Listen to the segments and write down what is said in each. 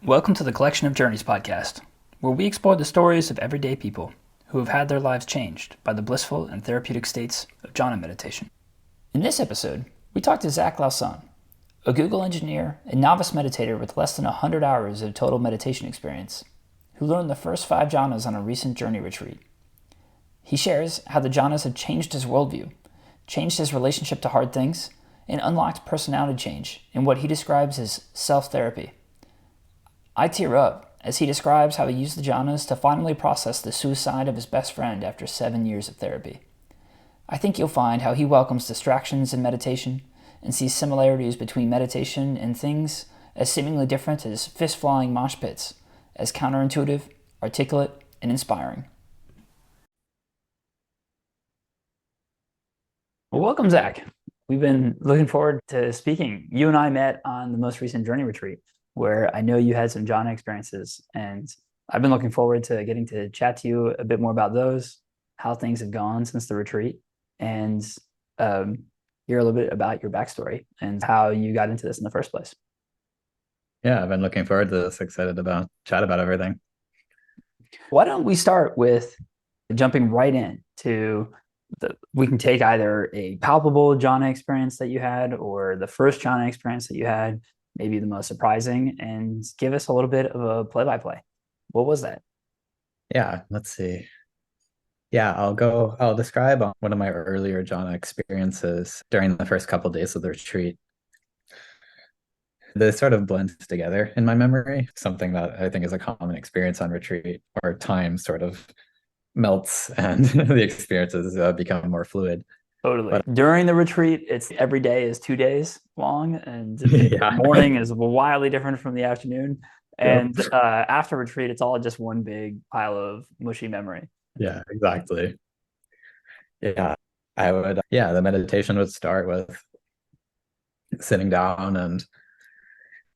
Welcome to the Collection of Jhourneys podcast, where we explore the stories of everyday people who have had their lives changed by the blissful and therapeutic states of jhana meditation. In this episode, we talk to Zach Lauzon, a Google engineer and novice meditator with less than 100 hours of total meditation experience, who learned the first 5 jhanas on a recent Jhourney retreat. He shares how the jhanas have changed his worldview, changed his relationship to hard things, and unlocked personality change in what he describes as self-therapy. I tear up as he describes how he used the jhanas to finally process the suicide of his best friend after 7 years of therapy. I think you'll find how he welcomes distractions in meditation and sees similarities between meditation and things as seemingly different as fist-flying mosh pits, as counterintuitive, articulate, and inspiring. Well, welcome, Zach. We've been looking forward to speaking. You and I met on the most recent Jhourney retreat, where I know you had some jhana experiences, and I've been looking forward to getting to chat to you a bit more about those, how things have gone since the retreat, and hear a little bit about your backstory and how you got into this in the first place. Yeah, I've been looking forward to this, excited about chat about everything. Why don't we start with jumping right in to we can take either a palpable jhana experience that you had or the first jhana experience that you had, maybe the most surprising, and give us a little bit of a play-by-play. What was that? Yeah, let's see. Yeah, I'll describe one of my earlier jhana experiences during the first couple of days of the retreat. This sort of blends together in my memory, something that I think is a common experience on retreat, where time sort of melts and the experiences become more fluid. Totally. But During the retreat, it's every day is 2 days long, and the yeah, morning is wildly different from the afternoon. yep. And after retreat, it's all just one big pile of mushy memory. Yeah, exactly. Yeah, the meditation would start with sitting down and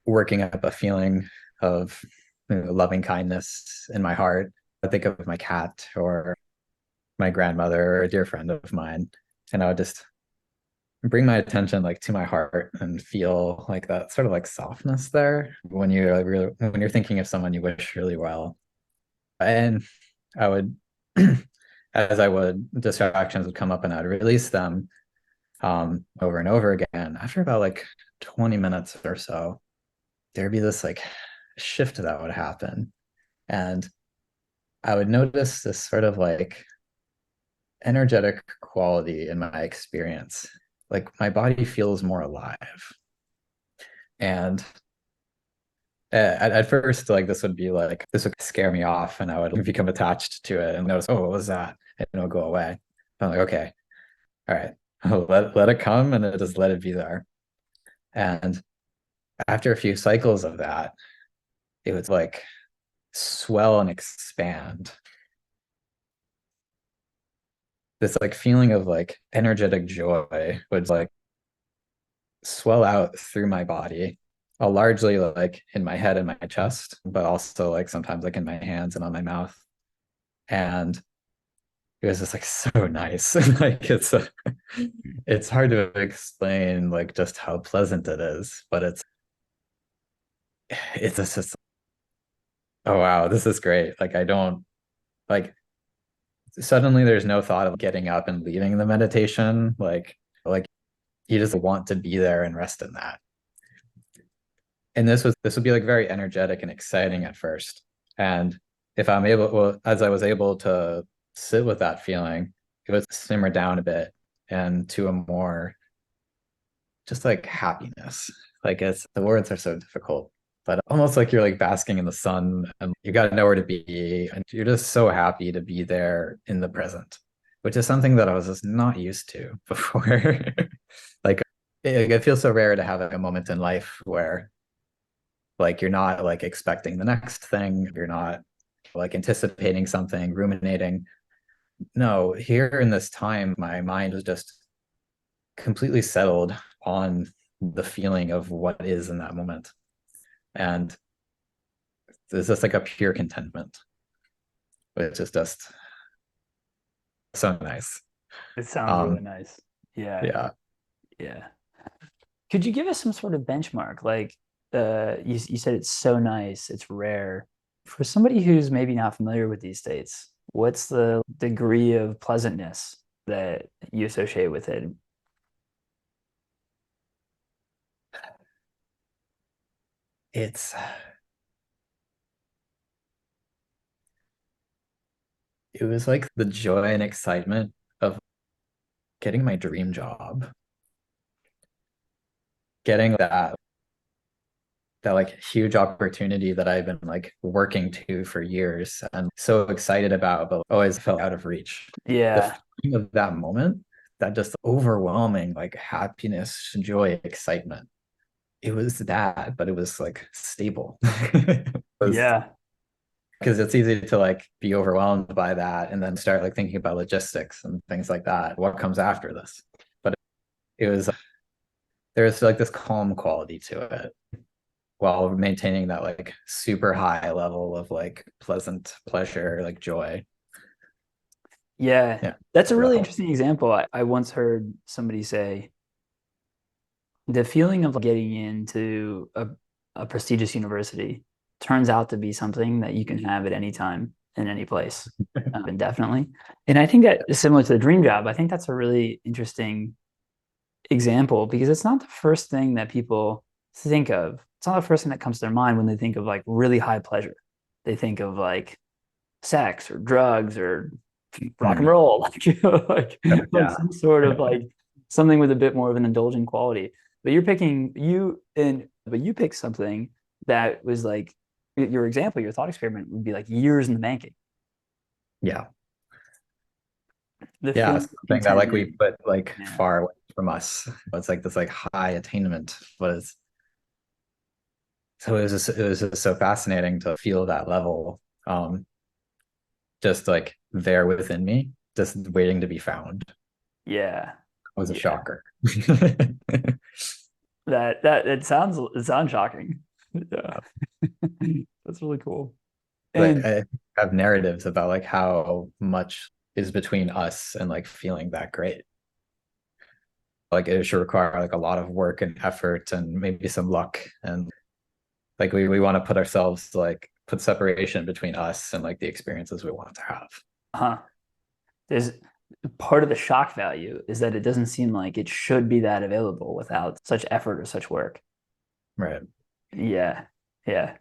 working up a feeling of loving kindness in my heart. I think of my cat or my grandmother or a dear friend of mine, and I would just bring my attention like to my heart and feel like that sort of like softness there when you're really when you're thinking of someone you wish really well. And I would, as I would, distractions would come up and I'd release them over and over again. After about like 20 minutes or so, there'd be this like shift that would happen. And I would notice this sort of like energetic quality in my experience. Like my body feels more alive. And at first, like this would scare me off and I would become attached to it and notice, oh, what was that? And it'll go away. I'm like, okay, all right, let it come and just let it be there. And after a few cycles of that, it was like swell and expand. This like feeling of like energetic joy would like swell out through my body, largely like in my head and my chest, but also like sometimes like in my hands and on my mouth. And it was just like so nice. Like it's hard to explain like just how pleasant it is, but it's just oh wow, this is great. Like I don't like suddenly there's no thought of getting up and leaving the meditation. Like you just want to be there and rest in that. And this would be like very energetic and exciting at first. And if I'm able, well, as I was able to sit with that feeling, it would simmer down a bit and to a more just like happiness. Like it's the words are so difficult, but almost like you're like basking in the sun and you got nowhere to be and you're just so happy to be there in the present, which is something that I was just not used to before. Like it feels so rare to have like a moment in life where like you're not like expecting the next thing, you're not like anticipating something, ruminating. No, here in this time, my mind was just completely settled on the feeling of what is in that moment. And it's just like a pure contentment, which is just so nice. It sounds really Um, nice. Yeah, yeah. yeah. Could you give us some sort of benchmark? Like, you said it's so nice, it's rare. For somebody who's maybe not familiar with these states, what's the degree of pleasantness that you associate with it? It's it was like the joy and excitement of getting my dream job, getting that like huge opportunity that I've been like working to for years and so excited about, but always felt out of reach. The Yeah, feeling of that moment, that just overwhelming like happiness, joy, excitement. It was that, but it was like stable. It was yeah, because it's easy to like be overwhelmed by that and then start like thinking about logistics and things like that. What comes after this? But it was there's like this calm quality to it while maintaining that like super high level of like pleasant pleasure, like joy. yeah. Yeah. That's a That really helps. interesting example. I once heard somebody say the feeling of getting into a prestigious university turns out to be something that you can have at any time in any place, indefinitely. And I think that is similar to the dream job. I think that's a really interesting example because it's not the first thing that people think of. It's not the first thing that comes to their mind when they think of like really high pleasure. They think of like sex or drugs or rock and Mm. roll, like Yeah. some sort of like something with a bit more of an indulgent quality. But you're picking you and but you picked something that was like your example, your thought experiment would be like years in the making. Yeah. The Yeah. feeling of Something that like we contentment. put like Yeah. far away from us. It's like this like high attainment was so it was just so fascinating to feel that level. Just like there within me, just waiting to be found. Yeah. It was a Yeah. shocker. That it sounds shocking. Yeah. That's really cool. Like And I have narratives about like how much is between us and like feeling that great. Like it should require like a lot of work and effort and maybe some luck. And like we want to put ourselves like put separation between us and like the experiences we want to have. there's part of the shock value is that it doesn't seem like it should be that available without such effort or such work. Right. Yeah. Yeah.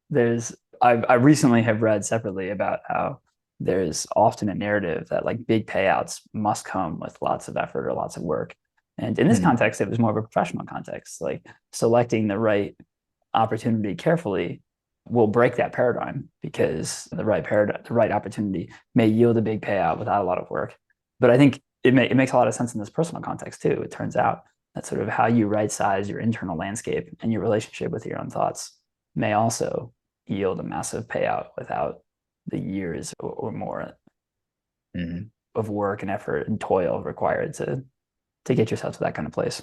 There's I recently have read separately about how there's often a narrative that like big payouts must come with lots of effort or lots of work. And in this Hmm. context, it was more of a professional context, like selecting the right opportunity carefully will break that paradigm because the right opportunity may yield a big payout without a lot of work. But I think it makes a lot of sense in this personal context too. It turns out that sort of how you right size your internal landscape and your relationship with your own thoughts may also yield a massive payout without the years or more Hmm. of work and effort and toil required to get yourself to that kind of place.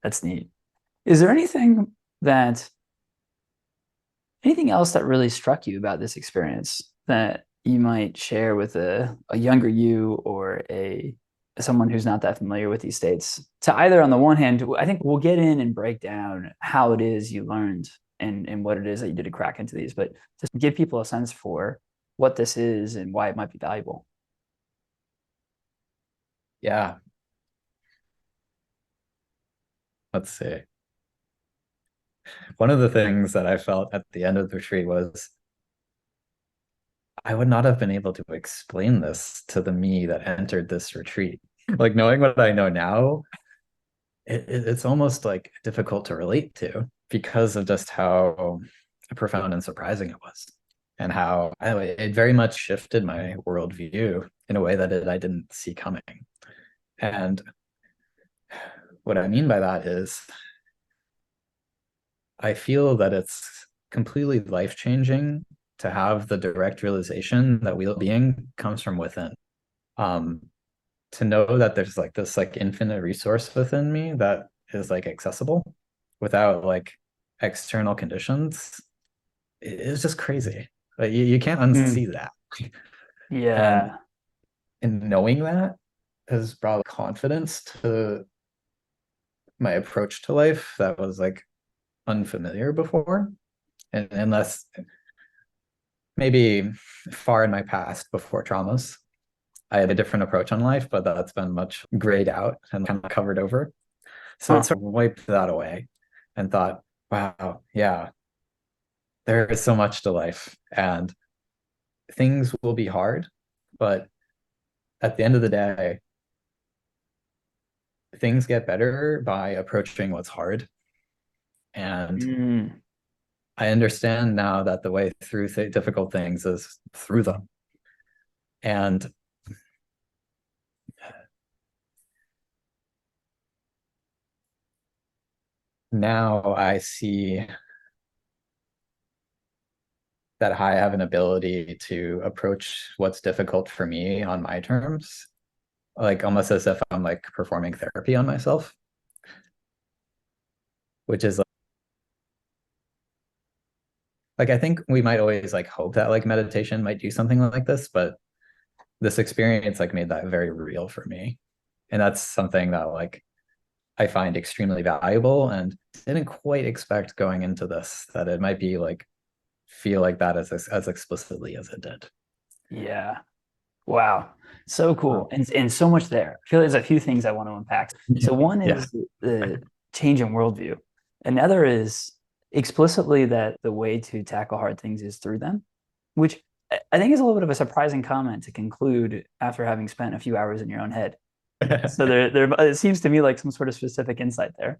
That's neat. Is there that anything else that really struck you about this experience that you might share with a younger you or a someone who's not that familiar with these states? To either on the one hand, I think we'll get in and break down how it is you learned and what it is that you did to crack into these, but just give people a sense for what this is and why it might be valuable. Yeah. Let's see. One of the things that I felt at the end of the retreat was I would not have been able to explain this to the me that entered this retreat. Like knowing what I know now, it's almost like difficult to relate to because of just how profound and surprising it was, and how it very much shifted my worldview in a way that I didn't see coming. And what I mean by that is, I feel that it's completely life changing to have the direct realization that well-being comes from within. Um, to know that there's like this like infinite resource within me that is like accessible without like external conditions is just crazy. Like you can't Mm. unsee that. And Yeah. in knowing that has brought confidence to my approach to life that was like unfamiliar before, and unless maybe far in my past before traumas, I had a different approach on life, but that's been much grayed out and kind of covered over. So it Huh. sort of wiped that away and thought, wow, yeah, there is so much to life and things will be hard, but at the end of the day, things get better by approaching what's hard. And Mm. I understand now that the way through difficult things is through them. And now I see that I have an ability to approach what's difficult for me on my terms, like almost as if I'm like performing therapy on myself, which is like I think we might always like hope that like meditation might do something like this, but this experience like made that very real for me. And that's something that like I find extremely valuable and didn't quite expect going into this that it might be like feel like that as explicitly as it did. Yeah. Wow. So cool. And so much there. I feel there's a few things I want to unpack. So one Yeah. is the change in worldview. Another is explicitly that the way to tackle hard things is through them, which I think is a little bit of a surprising comment to conclude after having spent a few hours in your own head. So there it seems to me like some sort of specific insight there.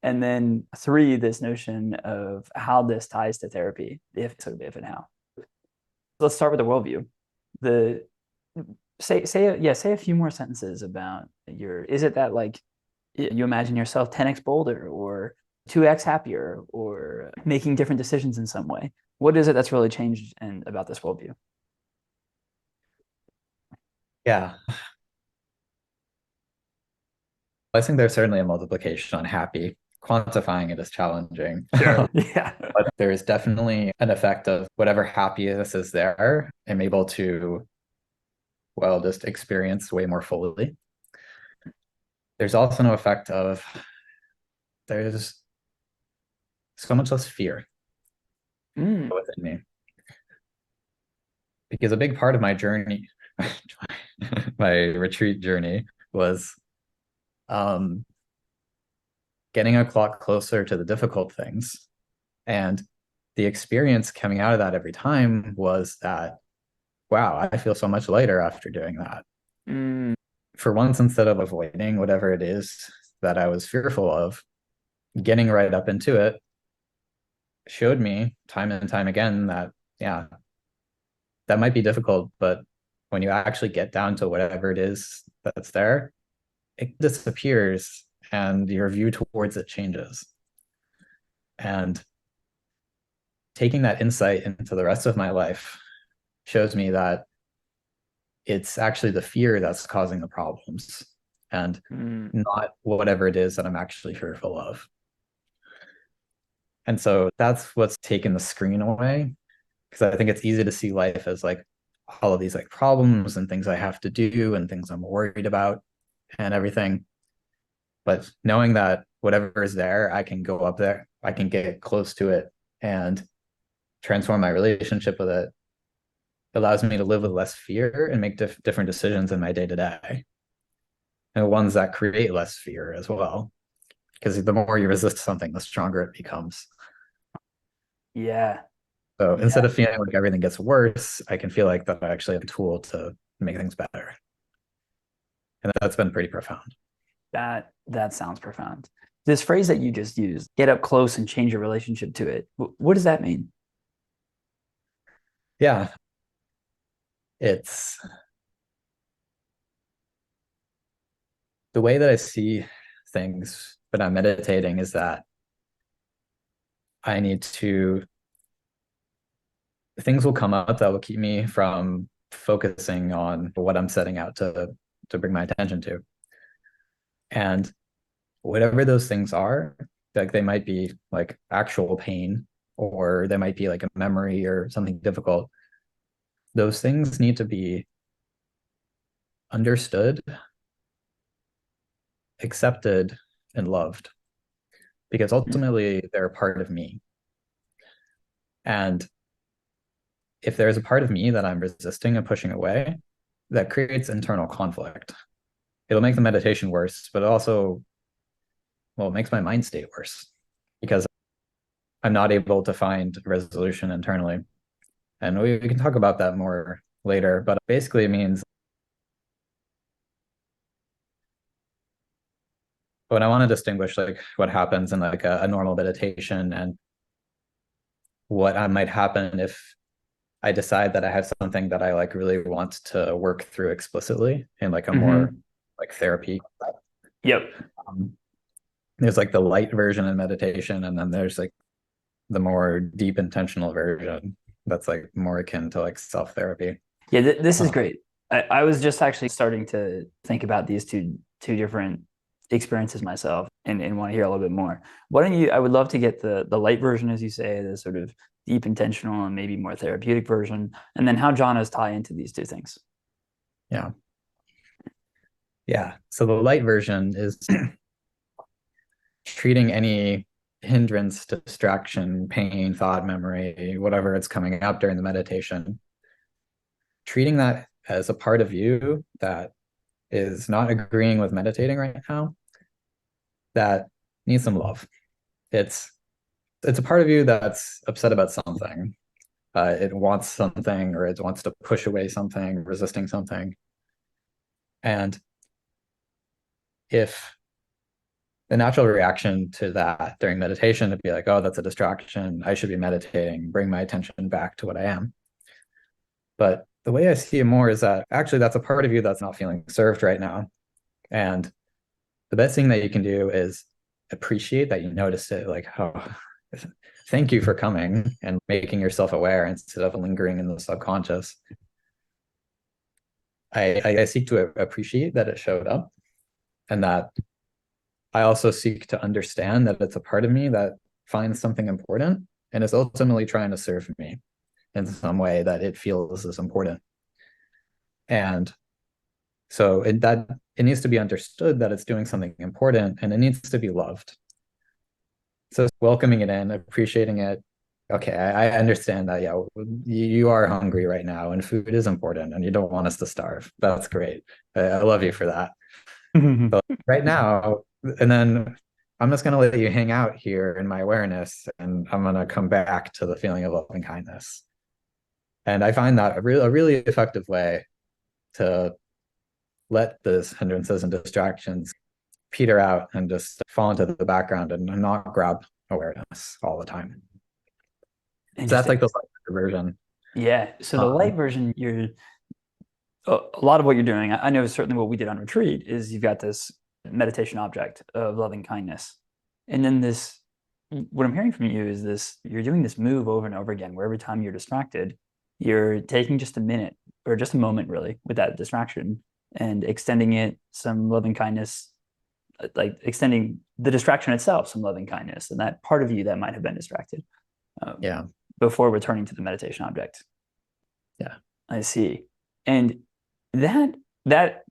And then three, this notion of how this ties to therapy, if and how. Let's start with the worldview. The say a few more sentences about your, is it that like you imagine yourself 10x bolder or 2x happier or making different decisions in some way? What is it that's really changed and about this worldview? Yeah. I think there's certainly a multiplication on happy. Quantifying it is challenging. Sure. Yeah. But there is definitely an effect of whatever happiness is there. I'm able to, well, just experience way more fully. There's also no effect of there's so much less fear Mm. within me. Because a big part of my journey, my retreat journey, was um, getting a clock closer to the difficult things. And the experience coming out of that every time was that, wow, I feel so much lighter after doing that. Mm. For once, instead of avoiding whatever it is that I was fearful of, getting right up into it showed me time and time again that, yeah, that might be difficult, but when you actually get down to whatever it is that's there, it disappears and your view towards it changes. And taking that insight into the rest of my life shows me that it's actually the fear that's causing the problems and Mm. not whatever it is that I'm actually fearful of. And so that's what's taken the screen away, because I think it's easy to see life as like all of these like problems and things I have to do and things I'm worried about and everything. But knowing that whatever is there, I can go up there, I can get close to it and transform my relationship with it, allows me to live with less fear and make different decisions in my day to day, and ones that create less fear as well. Because the more you resist something, the stronger it becomes. Yeah. So Yeah. instead of feeling like everything gets worse, I can feel like that I actually have a tool to make things better. And that's been pretty profound. That sounds profound. This phrase that you just used, get up close and change your relationship to it. What does that mean? Yeah, it's the way that I see things when I'm meditating is that I need to, things will come up that will keep me from focusing on what I'm setting out to bring my attention to. And whatever those things are, like they might be like actual pain, or they might be like a memory or something difficult. Those things need to be understood, accepted, and loved. because ultimately they're a part of me. And if there's a part of me that I'm resisting and pushing away, that creates internal conflict. It'll make the meditation worse, but it also, well, it makes my mind state worse because I'm not able to find a resolution internally. And we can talk about that more later, but basically it means when I want to distinguish like what happens in like a normal meditation and what might happen if I decide that I have something that I like really want to work through explicitly in like a more like therapy. Yep. There's like the light version in meditation, and then there's like the more deep intentional version that's like more akin to like self-therapy. Yeah, this is great. I was just actually starting to think about these two different experiences myself and want to hear a little bit more. Why don't you, I would love to get the light version, as you say, the sort of deep intentional and maybe more therapeutic version, and then how jhanas tie into these two things. Yeah. Yeah. So the light version is treating any hindrance, distraction, pain, thought, memory, whatever it's coming up during the meditation, treating that as a part of you that is not agreeing with meditating right now, that needs some love. It's a part of you that's upset about something. It wants something, or it wants to push away something, resisting something. And if the natural reaction to that during meditation would be like, oh, that's a distraction, I should be meditating, bring my attention back to what I am. But the way I see it more is that actually that's a part of you that's not feeling served right now. And the best thing that you can do is appreciate that you noticed it, like, oh, thank you for coming and making yourself aware instead of lingering in the subconscious. I seek to appreciate that it showed up, and that I also seek to understand that it's a part of me that finds something important and is ultimately trying to serve me in some way that it feels is important. And so it needs to be understood that it's doing something important, and it needs to be loved. So welcoming it in, appreciating it. Okay, I understand that. Yeah, you are hungry right now, and food is important, and you don't want us to starve. That's great. I love you for that. But right now, and then I'm just going to let you hang out here in my awareness, and I'm going to come back to the feeling of loving kindness. And I find that a really effective way to let those hindrances and distractions peter out and just fall into the background and not grab awareness all the time. So that's like the light version. Yeah. So the light version, a lot of what you're doing, I know certainly what we did on retreat is you've got this meditation object of loving kindness. And then this, what I'm hearing from you is this, you're doing this move over and over again, where every time you're distracted, you're taking just a minute or just a moment really with that distraction and extending it some loving kindness, like extending the distraction itself some loving kindness and that part of you that might have been distracted. Yeah. Before returning to the meditation object. Yeah. I see. And that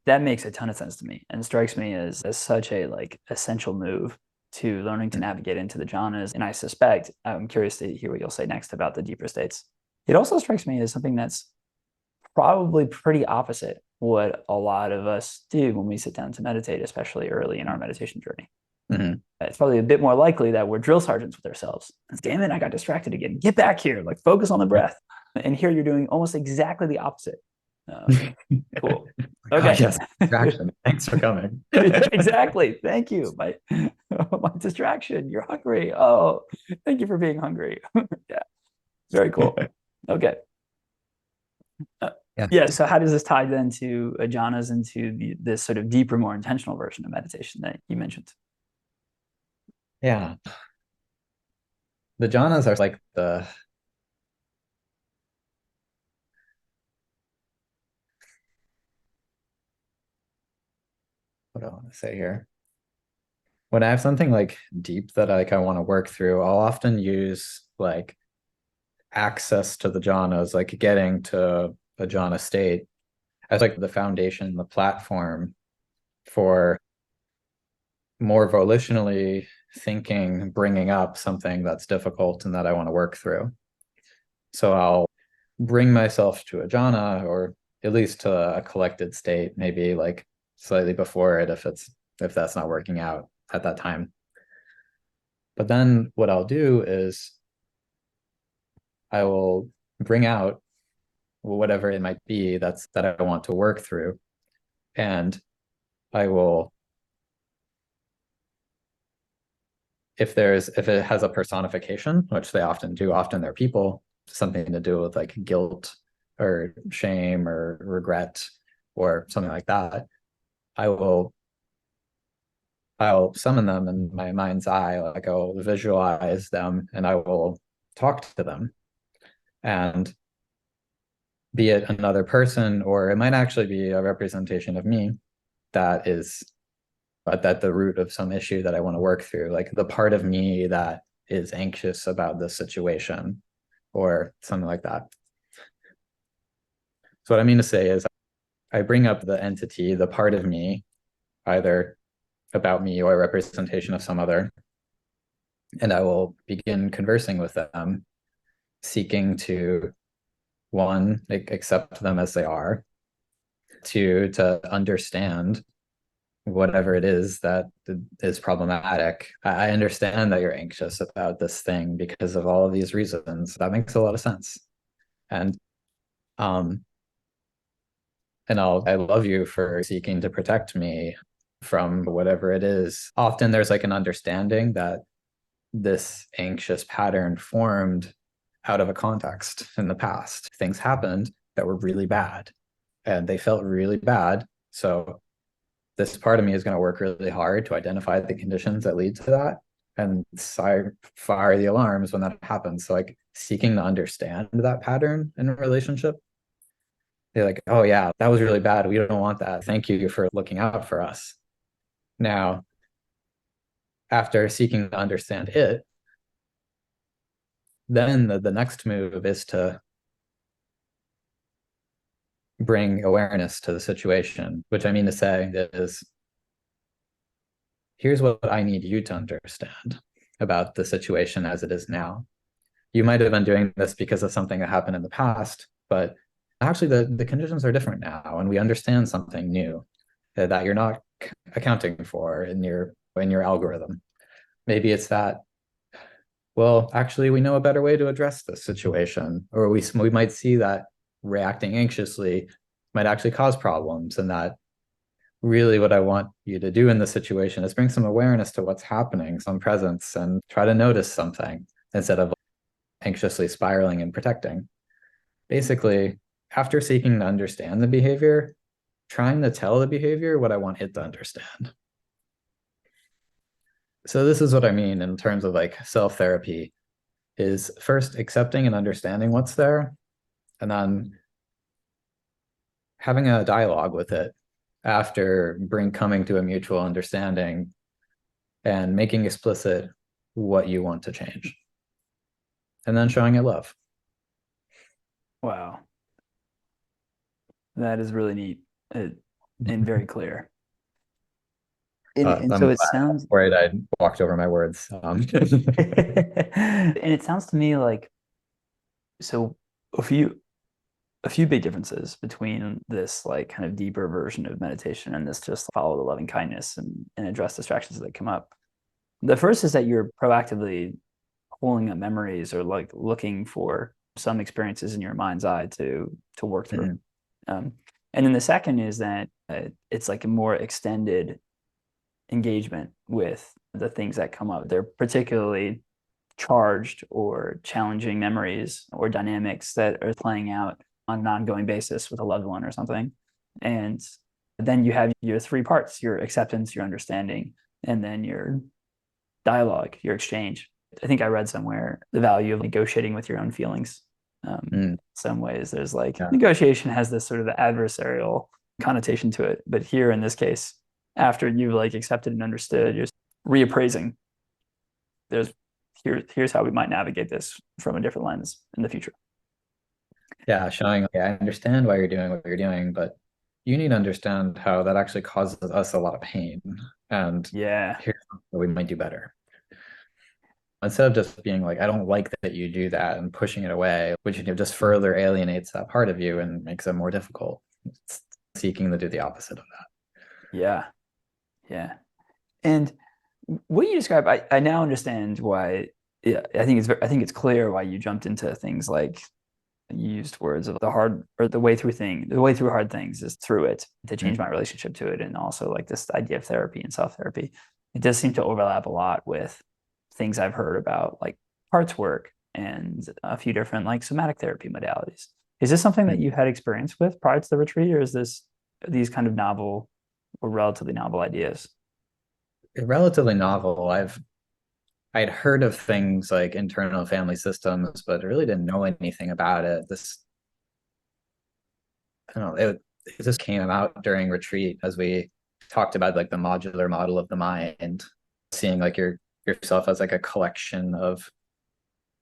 makes a ton of sense to me and strikes me as such a like essential move to learning to navigate into the jhanas. And I suspect, I'm curious to hear what you'll say next about the deeper states. It also strikes me as something that's probably pretty opposite what a lot of us do when we sit down to meditate, especially early in our meditation journey. Mm-hmm. It's probably a bit more likely that we're drill sergeants with ourselves. Damn it, I got distracted again. Get back here, like focus on the breath. And here you're doing almost exactly the opposite. Cool. Okay. Yes, distraction. Thanks for coming. Exactly. Thank you. My distraction. You're hungry. Oh, thank you for being hungry. Yeah. Very cool. Okay. Yeah. So how does this tie then to jhanas and to this sort of deeper, more intentional version of meditation that you mentioned? Yeah. The jhanas are like what do I want to say here? When I have something like deep that I want to work through, I'll often use like access to the jhanas, like getting to a jhana state as like the foundation, the platform for more volitionally thinking, bringing up something that's difficult and that I want to work through. So I'll bring myself to a jhana, or at least to a collected state, maybe like slightly before it, if that's not working out at that time. But then what I'll do is I will bring out whatever it might be that I want to work through. And I will, if it has a personification, which they often do, often they're people, something to do with like guilt or shame or regret or something like that, I'll summon them in my mind's eye, like I'll visualize them and I will talk to them. And be it another person, or it might actually be a representation of me that is at the root of some issue that I want to work through, like the part of me that is anxious about this situation or something like that. So what I mean to say is I bring up the entity, the part of me, either about me or a representation of some other, and I will begin conversing with them, seeking to, one, accept them as they are, two, to understand whatever it is that is problematic. I understand that you're anxious about this thing because of all of these reasons. That makes a lot of sense. And I love you for seeking to protect me from whatever it is. Often there's like an understanding that this anxious pattern formed out of a context in the past. Things happened that were really bad and they felt really bad. So this part of me is going to work really hard to identify the conditions that lead to that and fire the alarms when that happens. So like seeking to understand that pattern in a relationship. They're like, oh yeah, that was really bad. We don't want that. Thank you for looking out for us. Now, after seeking to understand it, then the next move is to bring awareness to the situation, which I mean to say is, here's what I need you to understand about the situation as it is now. You might have been doing this because of something that happened in the past, but actually the conditions are different now, and we understand something new that you're not accounting for in your algorithm. Maybe it's that, well, actually, we know a better way to address this situation, or we might see that reacting anxiously might actually cause problems, and that really what I want you to do in the situation is bring some awareness to what's happening, some presence, and try to notice something instead of anxiously spiraling and protecting. Basically, after seeking to understand the behavior, trying to tell the behavior what I want it to understand. So this is what I mean in terms of like self-therapy, is first accepting and understanding what's there, and then having a dialogue with it after coming to a mutual understanding and making explicit what you want to change, and then showing it love. Wow. That is really neat and very clear. And so it sounds worried I walked over my words. And it sounds to me like, so a few big differences between this like kind of deeper version of meditation and this just follow the loving kindness and address distractions that come up. The first is that you're proactively pulling up memories or like looking for some experiences in your mind's eye to work through. And then the second is that it's like a more extended engagement with the things that come up. They're particularly charged or challenging memories or dynamics that are playing out on an ongoing basis with a loved one or something. And then you have your three parts: your acceptance, your understanding, and then your dialogue, your exchange. I think I read somewhere the value of negotiating with your own feelings. Some ways there's like negotiation has this sort of adversarial connotation to it, but here in this case, after you've like accepted and understood, you're reappraising. Here's how we might navigate this from a different lens in the future. Yeah, showing, okay, I understand why you're doing what you're doing, but you need to understand how that actually causes us a lot of pain. And yeah, here's what we might do better. Instead of just being like, I don't like that you do that and pushing it away, which just further alienates that part of you and makes it more difficult. It's seeking to do the opposite of that. Yeah. Yeah. And what you describe, I now understand why. Yeah, I think it's clear why you jumped into things like you used words of the hard or the way through hard things is through it to change my relationship to it, and also like this idea of therapy and self therapy. It does seem to overlap a lot with things I've heard about like parts work and a few different like somatic therapy modalities. Is this something that you had experience with prior to the retreat, or is this these kind of novel or relatively novel ideas? Relatively novel. I'd heard of things like internal family systems, but I really didn't know anything about it. I don't know, it just came out during retreat as we talked about like the modular model of the mind, seeing like yourself as like a collection of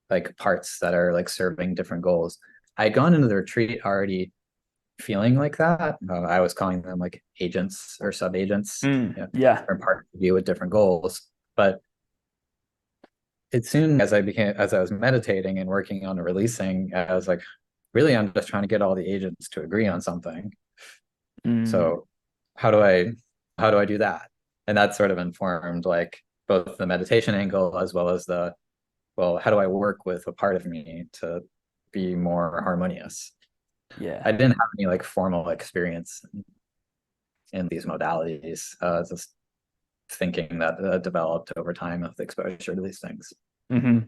like parts that are like serving different goals. I had gone into the retreat already feeling like that. I was calling them like agents or sub agents, Yeah. different parts of you with different goals. But it soon as I was meditating and working on releasing, I was like, really, I'm just trying to get all the agents to agree on something. Mm, So how do I how do I do that? And that sort of informed like both the meditation angle as well as the, well, how do I work with a part of me to be more harmonious? yeah. I didn't have any like formal experience in these modalities, just thinking that developed over time with exposure to these things. Hmm.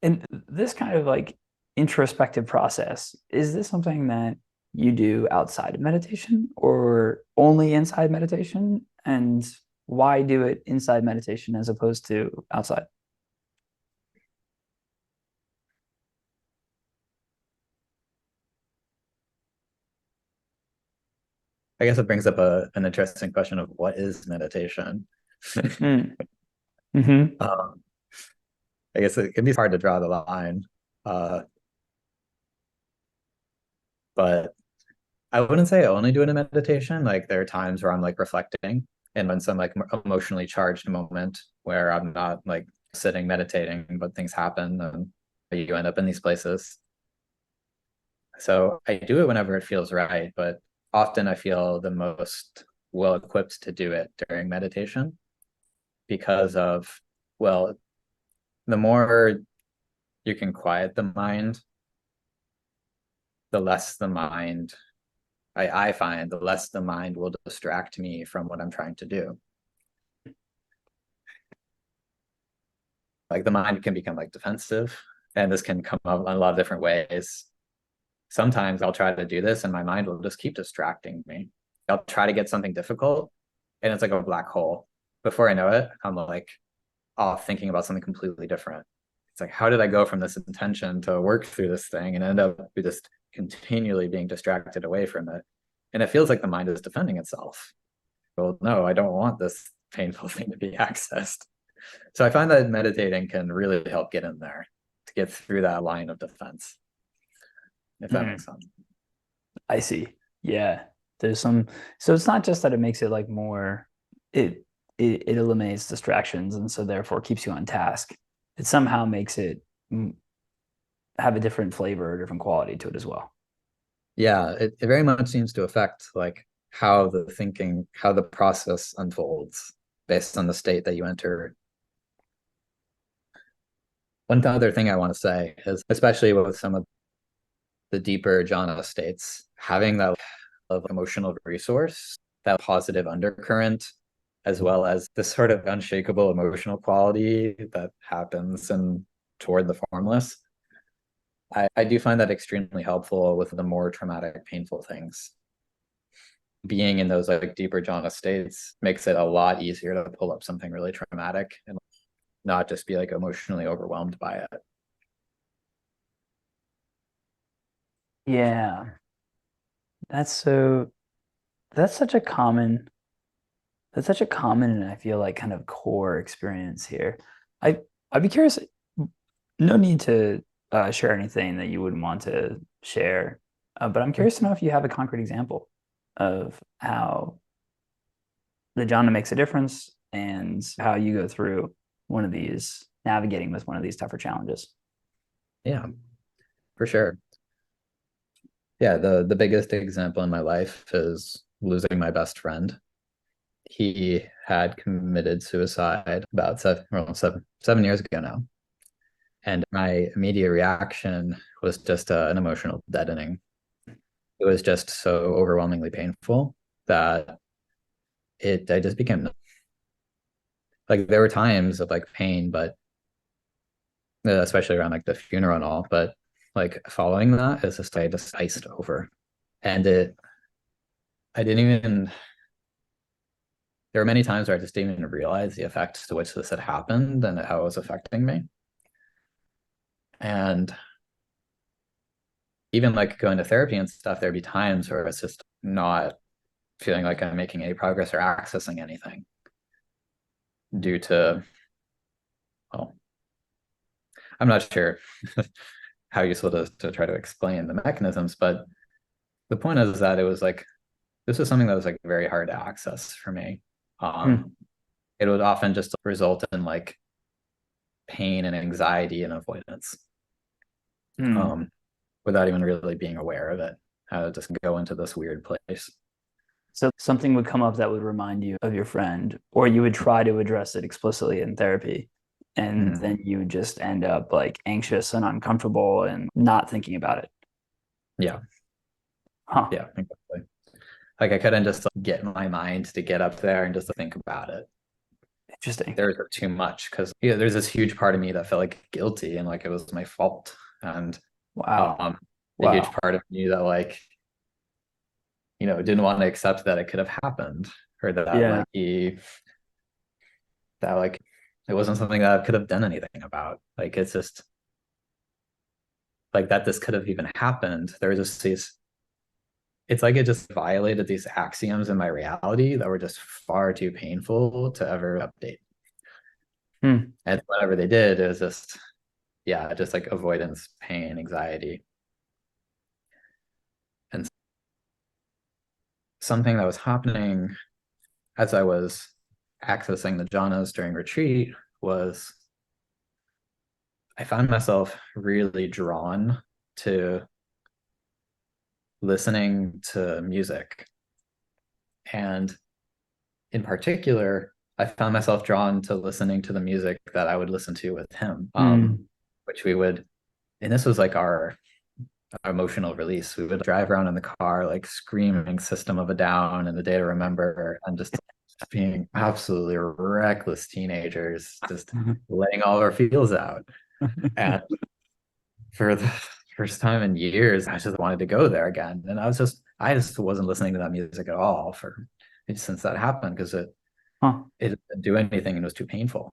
And this kind of like introspective process, is this something that you do outside of meditation or only inside meditation? And why do it inside meditation as opposed to outside? I guess it brings up an interesting question of what is meditation. Mm. Hmm. um, I guess it can be hard to draw the line, uh, but I wouldn't say I only do it in meditation. Like there are times where I'm like reflecting, and when some like emotionally charged moment where I'm not like sitting meditating, but things happen and you end up in these places. So I do it whenever it feels right, but often I feel the most well equipped to do it during meditation because of, well, the more you can quiet the mind, the less the mind, I find the less the mind will distract me from what I'm trying to do. Like the mind can become like defensive, and this can come up in a lot of different ways. Sometimes I'll try to do this and my mind will just keep distracting me. I'll try to get something difficult and it's like a black hole. Before I know it, I'm like off thinking about something completely different. It's like, how did I go from this intention to work through this thing and end up just continually being distracted away from it? And it feels like the mind is defending itself. Well, no, I don't want this painful thing to be accessed. So I find that meditating can really help get in there to get through that line of defense, if that Mm. makes sense. I see. Yeah. There's some, so it's not just that it makes it like more, it, it eliminates distractions and so therefore keeps you on task. It somehow makes it have a different flavor or different quality to it as well. Yeah, it very much seems to affect like how the thinking, how the process unfolds based on the state that you enter. One other thing I want to say is, especially with some of the deeper jhana states, having that of emotional resource, that positive undercurrent, as well as this sort of unshakable emotional quality that happens and toward the formless. I do find that extremely helpful with the more traumatic, painful things. Being in those like deeper jhana states makes it a lot easier to pull up something really traumatic and not just be like emotionally overwhelmed by it. Yeah. That's so, that's such a common, that's such a common and I feel like kind of core experience here. I, I'd be curious, no need to share anything that you wouldn't want to share, but I'm curious to know if you have a concrete example of how the jhana makes a difference and how you go through one of these navigating with one of these tougher challenges? Yeah, for sure. Yeah, the biggest example in my life is losing my best friend. He had committed suicide about 7 years ago now. And my immediate reaction was just an emotional deadening. It was just so overwhelmingly painful that I just became like, there were times of like pain, but especially around like the funeral and all, but like following that is just, I just iced over. And I didn't even, there were many times where I just didn't even realize the effects to which this had happened and how it was affecting me. And even like going to therapy and stuff, there'd be times where it's just not feeling like I'm making any progress or accessing anything due to, well, I'm not sure how useful it is to try to explain the mechanisms, but the point is that it was like, this was something that was like very hard to access for me. Hmm. It would often just result in like pain and anxiety and avoidance, Hmm. um, without even really being aware of it. I would just go into this weird place. So something would come up that would remind you of your friend, or you would try to address it explicitly in therapy. And Mhm. then you just end up like anxious and uncomfortable and not thinking about it. Yeah, Huh. yeah, exactly. Like I couldn't just like, get my mind to get up there and just think about it. Interesting. There's too much because there's this huge part of me that felt like guilty and like it was my fault, and Wow. um, a huge Wow. part of me that like didn't want to accept that it could have happened, or that Yeah. like that like it wasn't something that I could have done anything about. Like it's just like that this could have even happened. There was just these, it's like it just violated these axioms in my reality that were just far too painful to ever update. Hmm. And whatever they did, it was just, yeah, just like avoidance, pain, anxiety. And something that was happening as I was accessing the jhanas during retreat was I found myself really drawn to listening to music. And in particular, I found myself drawn to listening to the music that I would listen to with him, Hmm. which we would, and this was like our emotional release. We would drive around in the car, like screaming System of a Down and The Day to Remember, and just being absolutely reckless teenagers, just letting all of our feels out. And for the first time in years, I just wanted to go there again. And I just wasn't listening to that music at all for since that happened because Huh. it didn't do anything and it was too painful.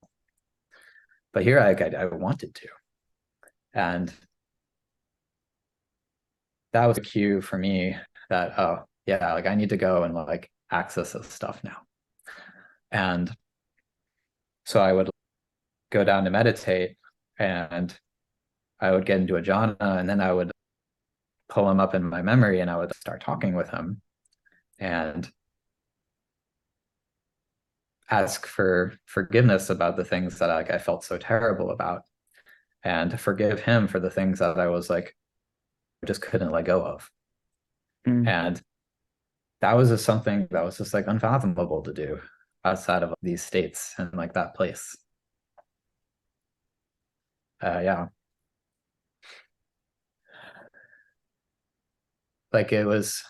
But here I wanted to. And that was a cue for me that, oh, yeah, like I need to go and like access this stuff now. And so I would go down to meditate and I would get into a jhana and then I would pull him up in my memory and I would start talking with him and ask for forgiveness about the things that I felt so terrible about and to forgive him for the things that I was like just couldn't let go of. Hmm. And that was just something that was just like unfathomable to do outside of these states and like that place. Yeah, like it was,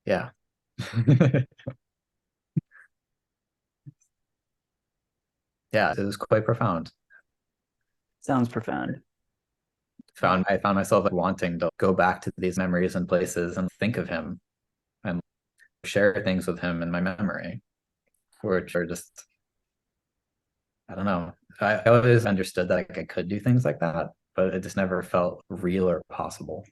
yeah. Yeah, it was quite profound. Sounds profound. I found myself like, wanting to go back to these memories and places and think of him and share things with him in my memory, which are just, I don't know. I always understood that like, I could do things like that, but it just never felt real or possible.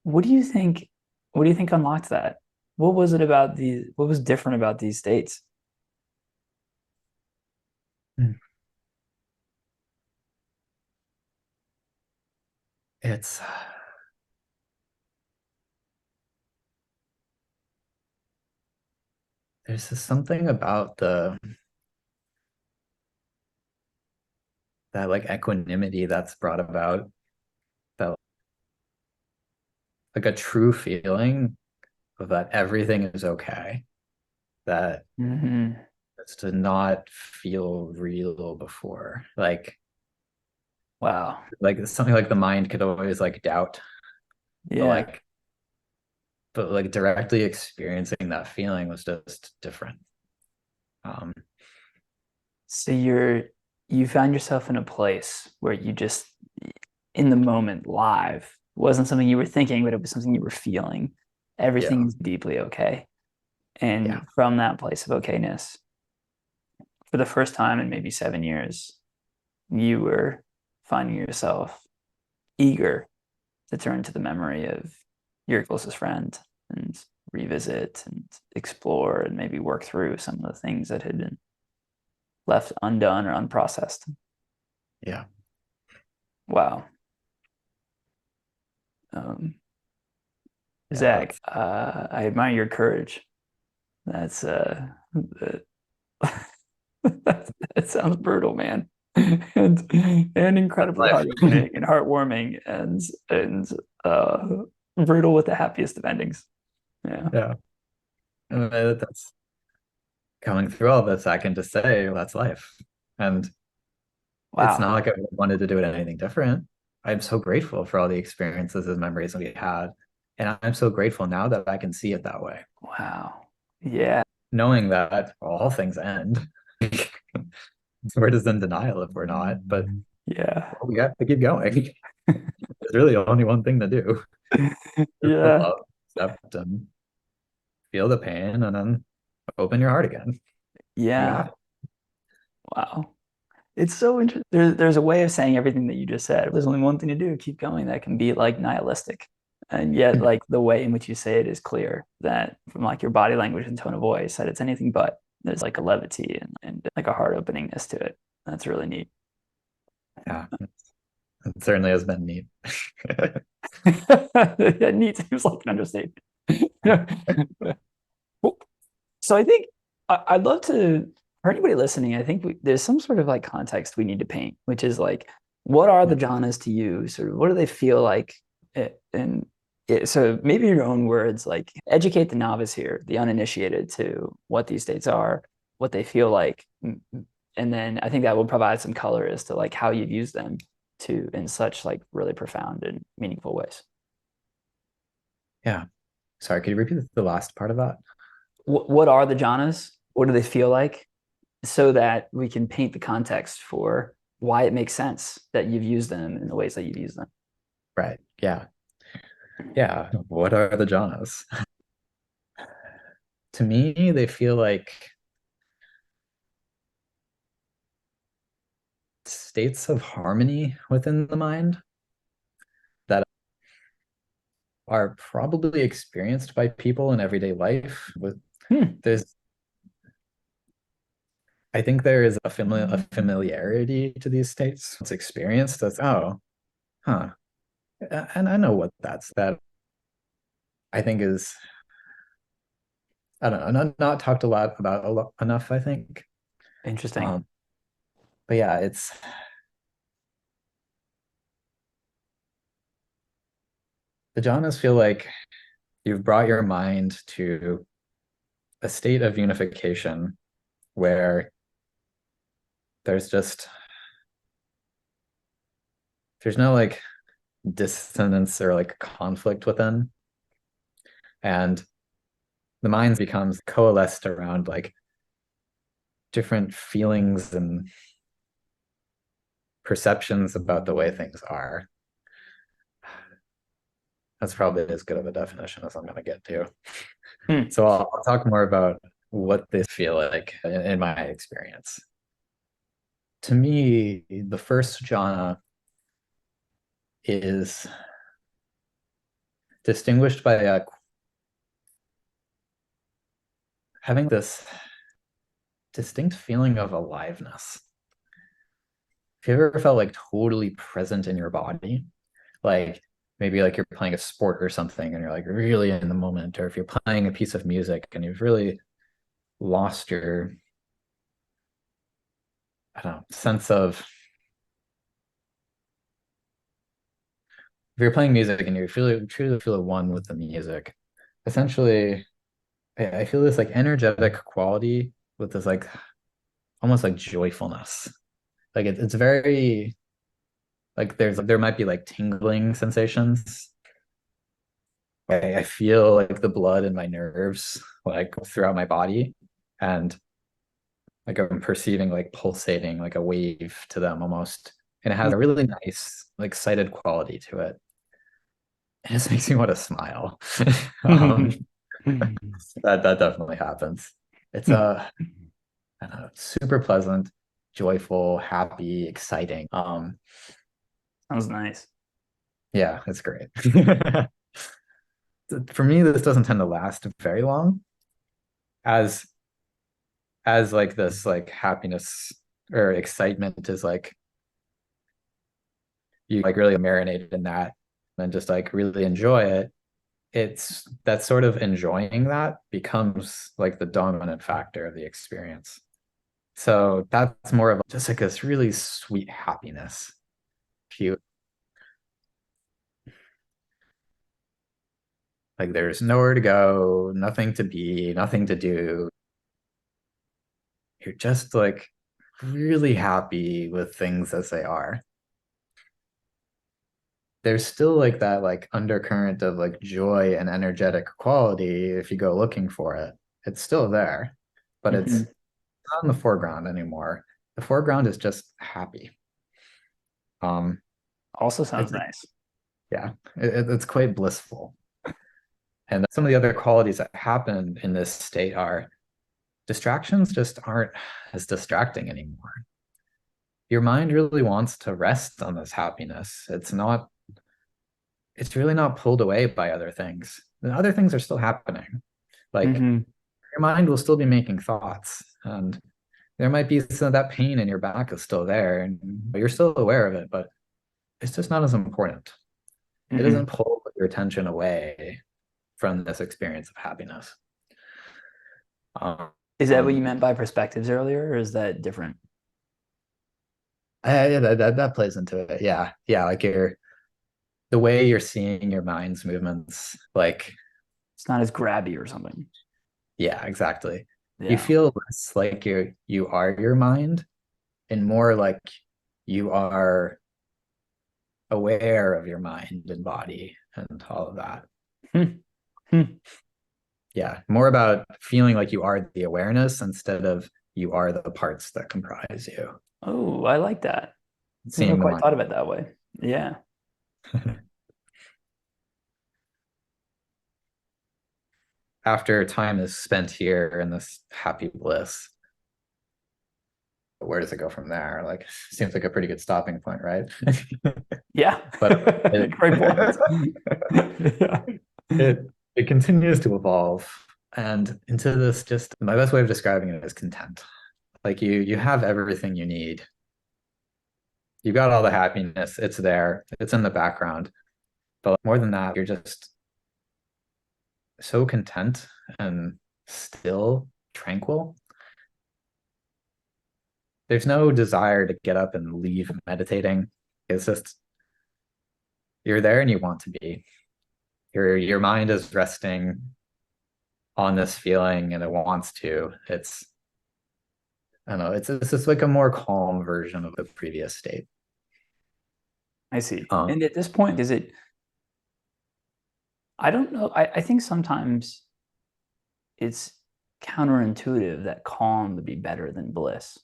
What do you think? What do you think unlocked that? What was it about these? What was different about these states? Mm. It's there's just something about the that like equanimity that's brought about, that like a true feeling of that everything is okay, that Hmm. it's to not feel real before. Wow. Like something like the mind could always like doubt, but Yeah. like but like directly experiencing that feeling was just different. Um, So you found yourself in a place where you just in the moment live. It wasn't something you were thinking, but it was something you were feeling. Everything yeah, is deeply okay. yeah, And from that place of okayness, for the first time in maybe 7 years, you were finding yourself eager to turn to the memory of your closest friend and revisit and explore and maybe work through some of the things that had been left undone or unprocessed. yeah, Wow. Um, yeah. Zach, That's I admire your courage. That's that sounds brutal, man, and incredibly life. eye-opening and heartwarming and uh, brutal with the happiest of endings. Yeah. Yeah. That's coming through all this. I can just say that's life. And it's Wow. not like I wanted to do it anything different. I'm so grateful for all the experiences and memories that we had. And I'm so grateful now that I can see it that way, Wow. Yeah. knowing that all things end. We're just in denial if we're not, but Yeah. well, we have to keep going. There's really only one thing to do. Just to Yeah. love, accept, and feel the pain, and then open your heart again. You got Yeah. it. Wow. It's so interesting. There's a way of saying everything that you just said. There's only one thing to do, keep going. That can be like nihilistic. And yet, like the way in which you say it is clear that from like your body language and tone of voice, that it's anything but. There's like a levity and like a heart openingness to it. That's really neat. Yeah, it certainly has been neat. Yeah, neat seems like an understatement. Well, so I think I'd love to, for anybody listening, I think there's some sort of like context we need to paint, which is like, what are the Yeah. jhanas to you? Sort of, what do they feel like? And so maybe in your own words, like educate the novice here, the uninitiated, to what these states are, what they feel like, and then I think that will provide some color as to like how you've used them to in such like really profound and meaningful ways. Yeah. Sorry, could you repeat the last part of that? What are the jhanas? What do they feel like? So that we can paint the context for why it makes sense that you've used them in the ways that you've used them. Right. Yeah. Yeah. What are the jhanas? To me, they feel like states of harmony within the mind that are probably experienced by people in everyday life. With Hmm. there's, I think there is a familiarity to these states. It's experienced as, oh, huh. And I know what that I think is, I don't know, not talked a lot about enough, I think. Interesting. Um, but yeah, it's the jhanas feel like you've brought your mind to a state of unification where there's just there's no like dissonance or like conflict within, and the mind becomes coalesced around like different feelings and perceptions about the way things are. That's probably as good of a definition as I'm going to get to. Hmm. So I'll talk more about what they feel like in my experience. To me, the first jhana is distinguished by having this distinct feeling of aliveness. Have you ever felt like totally present in your body? Like maybe like you're playing a sport or something and you're like really in the moment, or if you're playing a piece of music and you've really lost your, I don't know, sense of, if you're playing music and you truly feel one with the music, essentially, I feel this like energetic quality with this like almost like joyfulness. Like it's very like there might be like tingling sensations. I feel like the blood in my nerves like throughout my body, and like I'm perceiving like pulsating like a wave to them almost. And it has a really nice like excited quality to it. It just makes me want to smile. um, that definitely happens. It's I don't know, super pleasant, joyful, happy, exciting. Sounds nice. Yeah, it's great. For me, this doesn't tend to last very long as like this like happiness or excitement is like you like really marinate in that and just like really enjoy it. It's that sort of enjoying that becomes like the dominant factor of the experience. So that's more of just like this really sweet happiness. Cute. Like there's nowhere to go, nothing to be, nothing to do. You're just like really happy with things as they are. There's still like that like undercurrent of like joy and energetic quality if you go looking for it. It's still there, but it's Hmm. not in the foreground anymore. The foreground is just happy. Um, Also sounds it's nice. yeah, it's quite blissful. And some of the other qualities that happen in this state are distractions just aren't as distracting anymore. Your mind really wants to rest on this happiness. It's really not pulled away by other things. The other things are still happening. Like Hmm. your mind will still be making thoughts, and there might be some of that pain in your back is still there, and you're still aware of it, but it's just not as important. It Hmm. doesn't pull your attention away from this experience of happiness. Um, Is that what you meant by perspectives earlier, or is that different? yeah, that plays into it. Yeah, yeah, like the way you're seeing your mind's movements, like It's not as grabby or something. yeah, exactly. You Yeah. feel less like you are your mind and more like you are aware of your mind and body and all of that. Hmm. Hmm. Yeah, more about feeling like you are the awareness instead of you are the parts that comprise you. Oh, I like that. Never Seeing the quite mind. thought of it that way. Yeah. After time is spent here in this happy bliss, where does it go from there? Like, seems like a pretty good stopping point, right? Yeah. But it, Great point. Yeah. it it continues to evolve and into this, just my best way of describing it is content. Like you have everything you need. You've got all the happiness, it's there, it's in the background. But more than that, you're just so content and still tranquil. There's no desire to get up and leave meditating. It's just you're there and you want to be. Your mind is resting on this feeling and it wants to. It's I don't know, it's just like a more calm version of the previous state. I see. Um, And at this point, is it, I don't know. I think sometimes it's counterintuitive that calm would be better than bliss.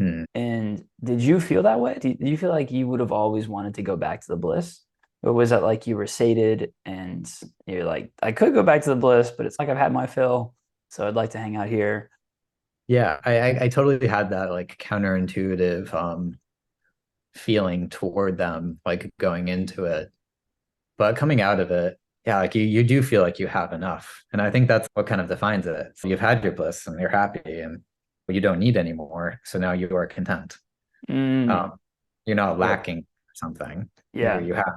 hmm. And did you feel that way? Do you feel like you would have always wanted to go back to the bliss? Or was that like you were sated and you're like, I could go back to the bliss, but it's like I've had my fill, so I'd like to hang out here. Yeah, I totally had that like counterintuitive feeling toward them, like going into it. But coming out of it, yeah, like you do feel like you have enough. And I think that's what kind of defines it. So you've had your bliss and you're happy and you don't need anymore. So now you are content. Mm, Um, you're not yeah. lacking something. Yeah. You have.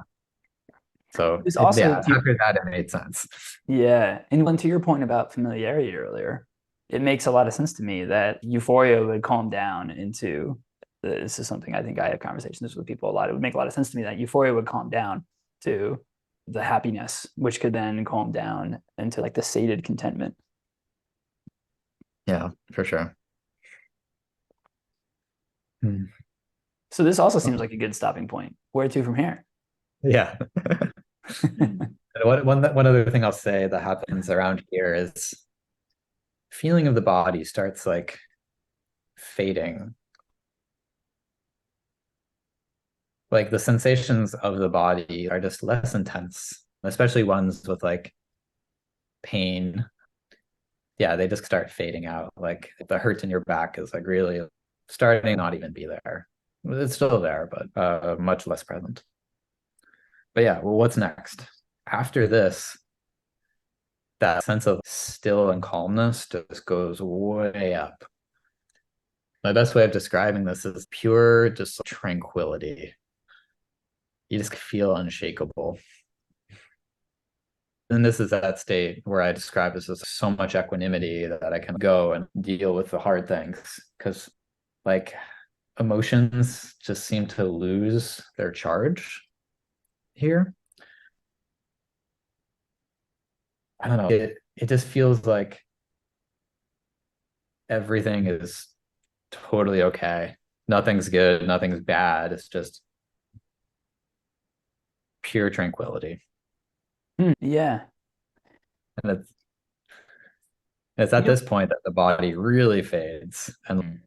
So It's also yeah, after that it made sense. yeah. And to your point about familiarity earlier, it makes a lot of sense to me that euphoria would calm down into, this is something I think I have conversations with people a lot. It would make a lot of sense to me that euphoria would calm down to the happiness, which could then calm down into like the sated contentment. Yeah, for sure. Hmm. So this also seems like a good stopping point. Where to from here? Yeah. One other thing I'll say that happens around here is feeling of the body starts like fading. Like the sensations of the body are just less intense, especially ones with like pain. Yeah, they just start fading out. Like the hurt in your back is like really starting to not even be there. It's still there, but much less present. But yeah, well, what's next? After this, that sense of still and calmness just goes way up. My best way of describing this is pure just tranquility. You just feel unshakable. And this is that state where I describe this as so much equanimity that I can go and deal with the hard things. Because like emotions just seem to lose their charge here. I don't know. It just feels like everything is totally okay. Nothing's good, nothing's bad. It's just pure tranquility. Yeah. And it's at this point that the body really fades and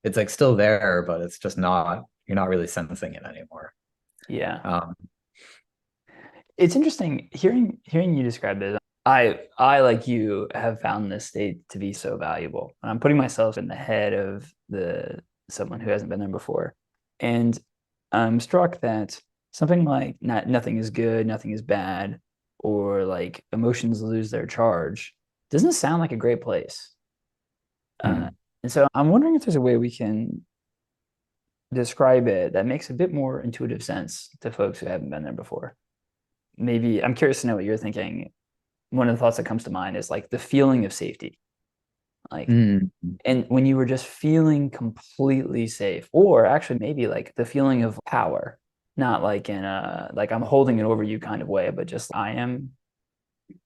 it's like still there, but it's just not, you're not really sensing it anymore. Yeah. Um, It's interesting hearing you describe this. I like you have found this state to be so valuable. And I'm putting myself in the head of the someone who hasn't been there before. And I'm struck that something like nothing is good, nothing is bad, or like emotions lose their charge doesn't sound like a great place. Uh, hmm. and so I'm wondering if there's a way we can describe it that makes a bit more intuitive sense to folks who haven't been there before. Maybe I'm curious to know what you're thinking. One of the thoughts that comes to mind is like the feeling of safety. Like, Mm. and when you were just feeling completely safe, or actually maybe like the feeling of power, not like in a like I'm holding it over you kind of way, but just I'm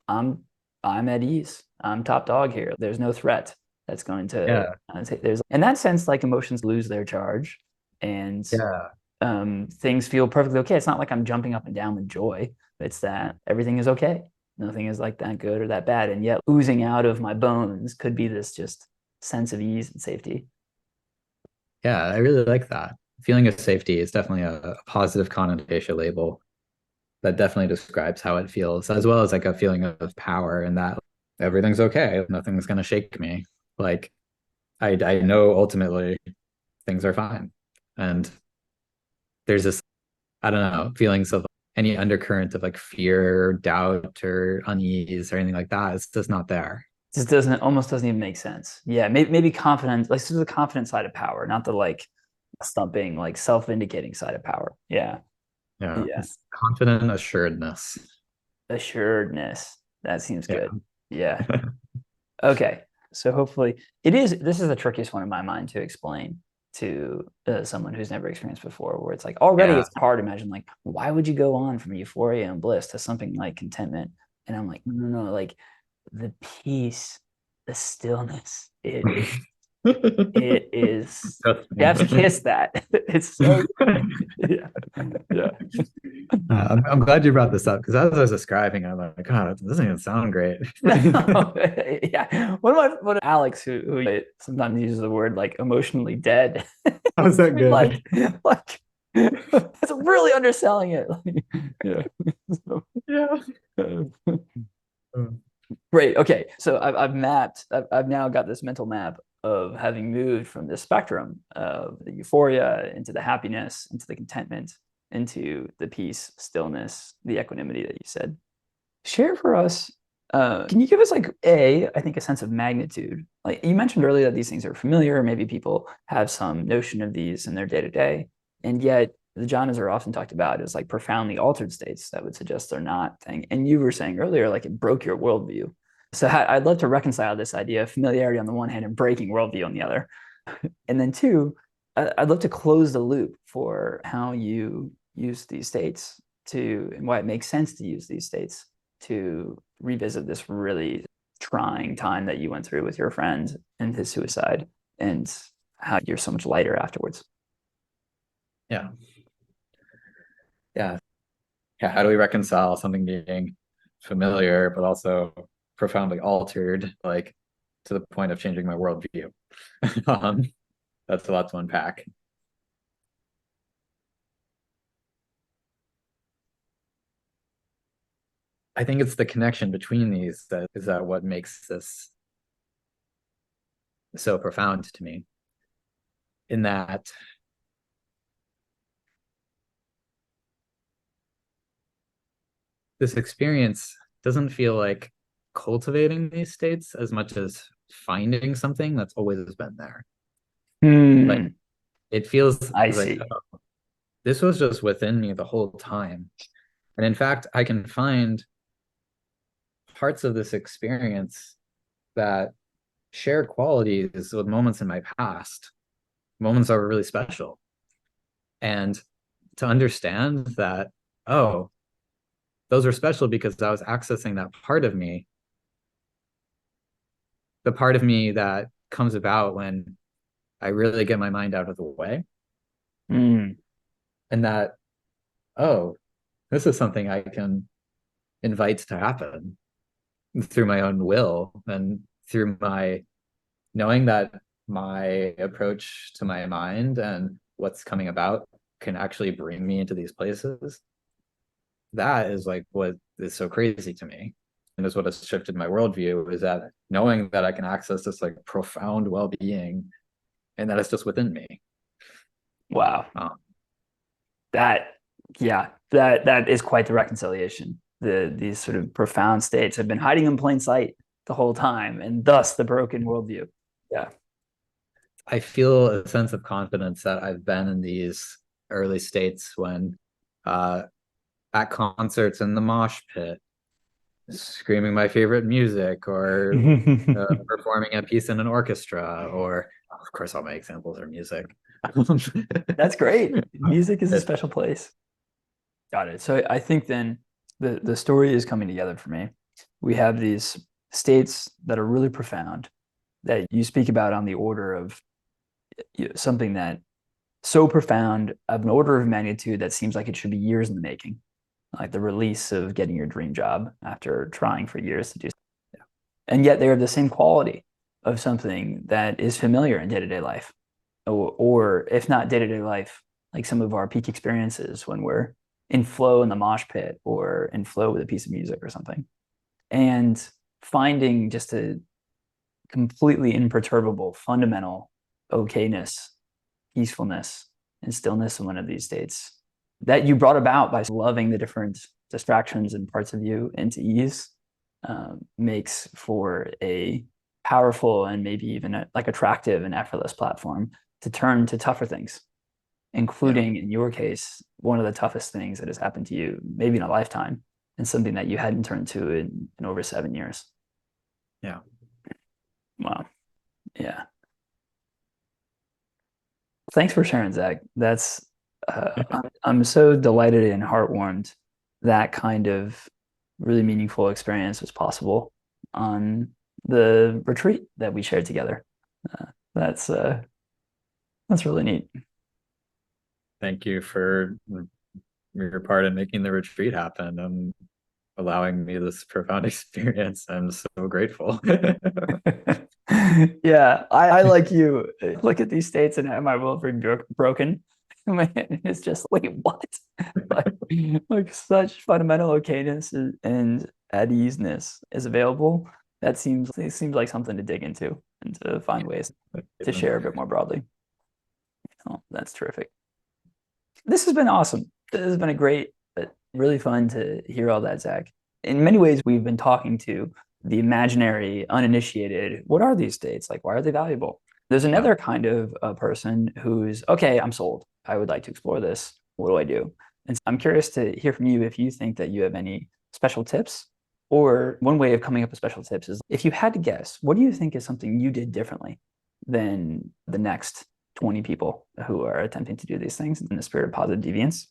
I'm at ease. I'm top dog here. There's no threat that's going to Yeah, there's in that sense like emotions lose their charge and yeah, things feel perfectly okay. It's not like I'm jumping up and down with joy. It's that everything is okay. Nothing is like that good or that bad. And yet oozing out of my bones could be this just sense of ease and safety. yeah. I really like that. Feeling of safety is definitely a positive connotation label that definitely describes how it feels, as well as like a feeling of power and that everything's okay. Nothing's gonna shake me. Like I know ultimately things are fine. And there's this, I don't know, feelings of any undercurrent of like fear, doubt, or unease or anything like that. It's just not there. It just doesn't almost doesn't even make sense. Yeah, maybe confidence, like this is the confident side of power, not the like stumping, like self-vindicating side of power. Yeah. Yeah. Yeah. It's confident assuredness. Assuredness. That seems Yeah. good. Yeah. Okay. So hopefully this is the trickiest one in my mind to explain to someone who's never experienced before, where it's like already Yeah. it's hard to imagine like why would you go on from euphoria and bliss to something like contentment? And I'm like, no, like the peace, the stillness, it is Trust chef's me. kiss that. It's so yeah. Yeah. I'm glad you brought this up because as I was describing, I'm like, God, it doesn't even sound great. No, yeah. One of Alex who sometimes uses the word like emotionally dead. How's that good? Like it's really underselling it. Yeah. So, Yeah. uh, great. Okay. So I've now got this mental map of having moved from the spectrum of the euphoria into the happiness, into the contentment, into the peace, stillness, the equanimity that you said. Share for us. Can you give us like I think a sense of magnitude? Like you mentioned earlier that these things are familiar. Maybe people have some notion of these in their day to day, and yet the jhanas are often talked about as like profoundly altered states that would suggest they're not thing. And you were saying earlier, like it broke your worldview. So I'd love to reconcile this idea of familiarity on the one hand and breaking worldview on the other. And then two, I'd love to close the loop for how you use these states and why it makes sense to use these states to revisit this really trying time that you went through with your friend and his suicide, and how you're so much lighter afterwards. Yeah. Yeah. Yeah. How do we reconcile something being familiar, but also profoundly altered, like to the point of changing my worldview? That's a lot to unpack. I think it's the connection between these that is that what makes this so profound to me. In that this experience doesn't feel like cultivating these states as much as finding something that's always been there. Like it feels I like, see. oh, this was just within me the whole time. And in fact, I can find parts of this experience that share qualities with moments in my past, moments that were really special. And to understand that, oh, those are special because I was accessing that part of me, the part of me that comes about when I really get my mind out of the way. Mm. And that, oh, this is something I can invite to happen through my own will and through my knowing that my approach to my mind and what's coming about can actually bring me into these places. That is like what is so crazy to me. And is what has shifted my worldview, is that knowing that I can access this like profound well-being and that it's just within me. Wow. Um, That, yeah, that is quite the reconciliation. These sort of profound states have been hiding in plain sight the whole time, and thus the broken worldview. Yeah. I feel a sense of confidence that I've been in these early states when at concerts in the mosh pit, screaming my favorite music, or performing a piece in an orchestra, or of course all my examples are music. That's great. Music is a It, special place. Got it. So I think then the story is coming together for me. We have these states that are really profound that you speak about on the order of something that so profound of an order of magnitude that seems like it should be years in the making, like the release of getting your dream job after trying for years to do. And yet they are the same quality of something that is familiar in day-to-day life, or if not day-to-day life, like some of our peak experiences when we're in flow in the mosh pit or in flow with a piece of music or something, and finding just a completely imperturbable fundamental okayness, peacefulness, and stillness in one of these states that you brought about by loving the different distractions and parts of you into ease, makes for a powerful and maybe even like attractive and effortless platform to turn to tougher things, yeah, including in your case, one of the toughest things that has happened to you, maybe in a lifetime, and something that you hadn't turned to in over 7 years. yeah. Wow. Yeah. Thanks for sharing, Zach. That's I'm so delighted and heartwarmed that kind of really meaningful experience was possible on the retreat that we shared together. Uh, that's uh, that's really neat. Thank you for your part in making the retreat happen and allowing me this profound experience. I'm so grateful. Yeah, I like you look at these states and have my will be broken. It's just like what? Like, like such fundamental okayness and at easeness is available. It seems like something to dig into and to find ways to share a bit more broadly. Oh, that's terrific. This has been awesome. This has been a great, really fun to hear all that, Zach. In many ways, we've been talking to the imaginary, uninitiated. What are these states? Like, why are they valuable? There's Yeah. another kind of person who's, okay, I'm sold. I would like to explore this. What do I do? And I'm curious to hear from you if you think that you have any special tips Or one way of coming up with special tips is, if you had to guess, what do you think is something you did differently than the next 20 people who are attempting to do these things in the spirit of positive deviance?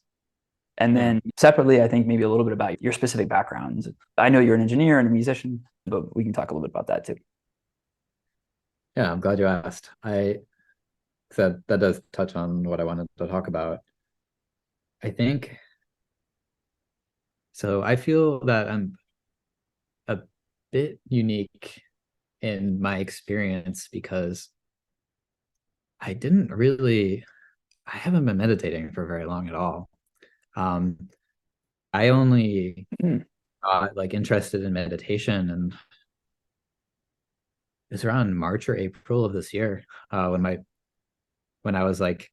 And Yeah. then separately, I think maybe a little bit about your specific backgrounds. I know you're an engineer and a musician, but we can talk a little bit about that too. Yeah, I'm glad you asked. I said that does touch on what I wanted to talk about. I think so. I feel that I'm a bit unique in my experience because I didn't really, I haven't been meditating for very long at all. Um, I only Mm. got like interested in meditation, and it was around March or April of this year, when I was like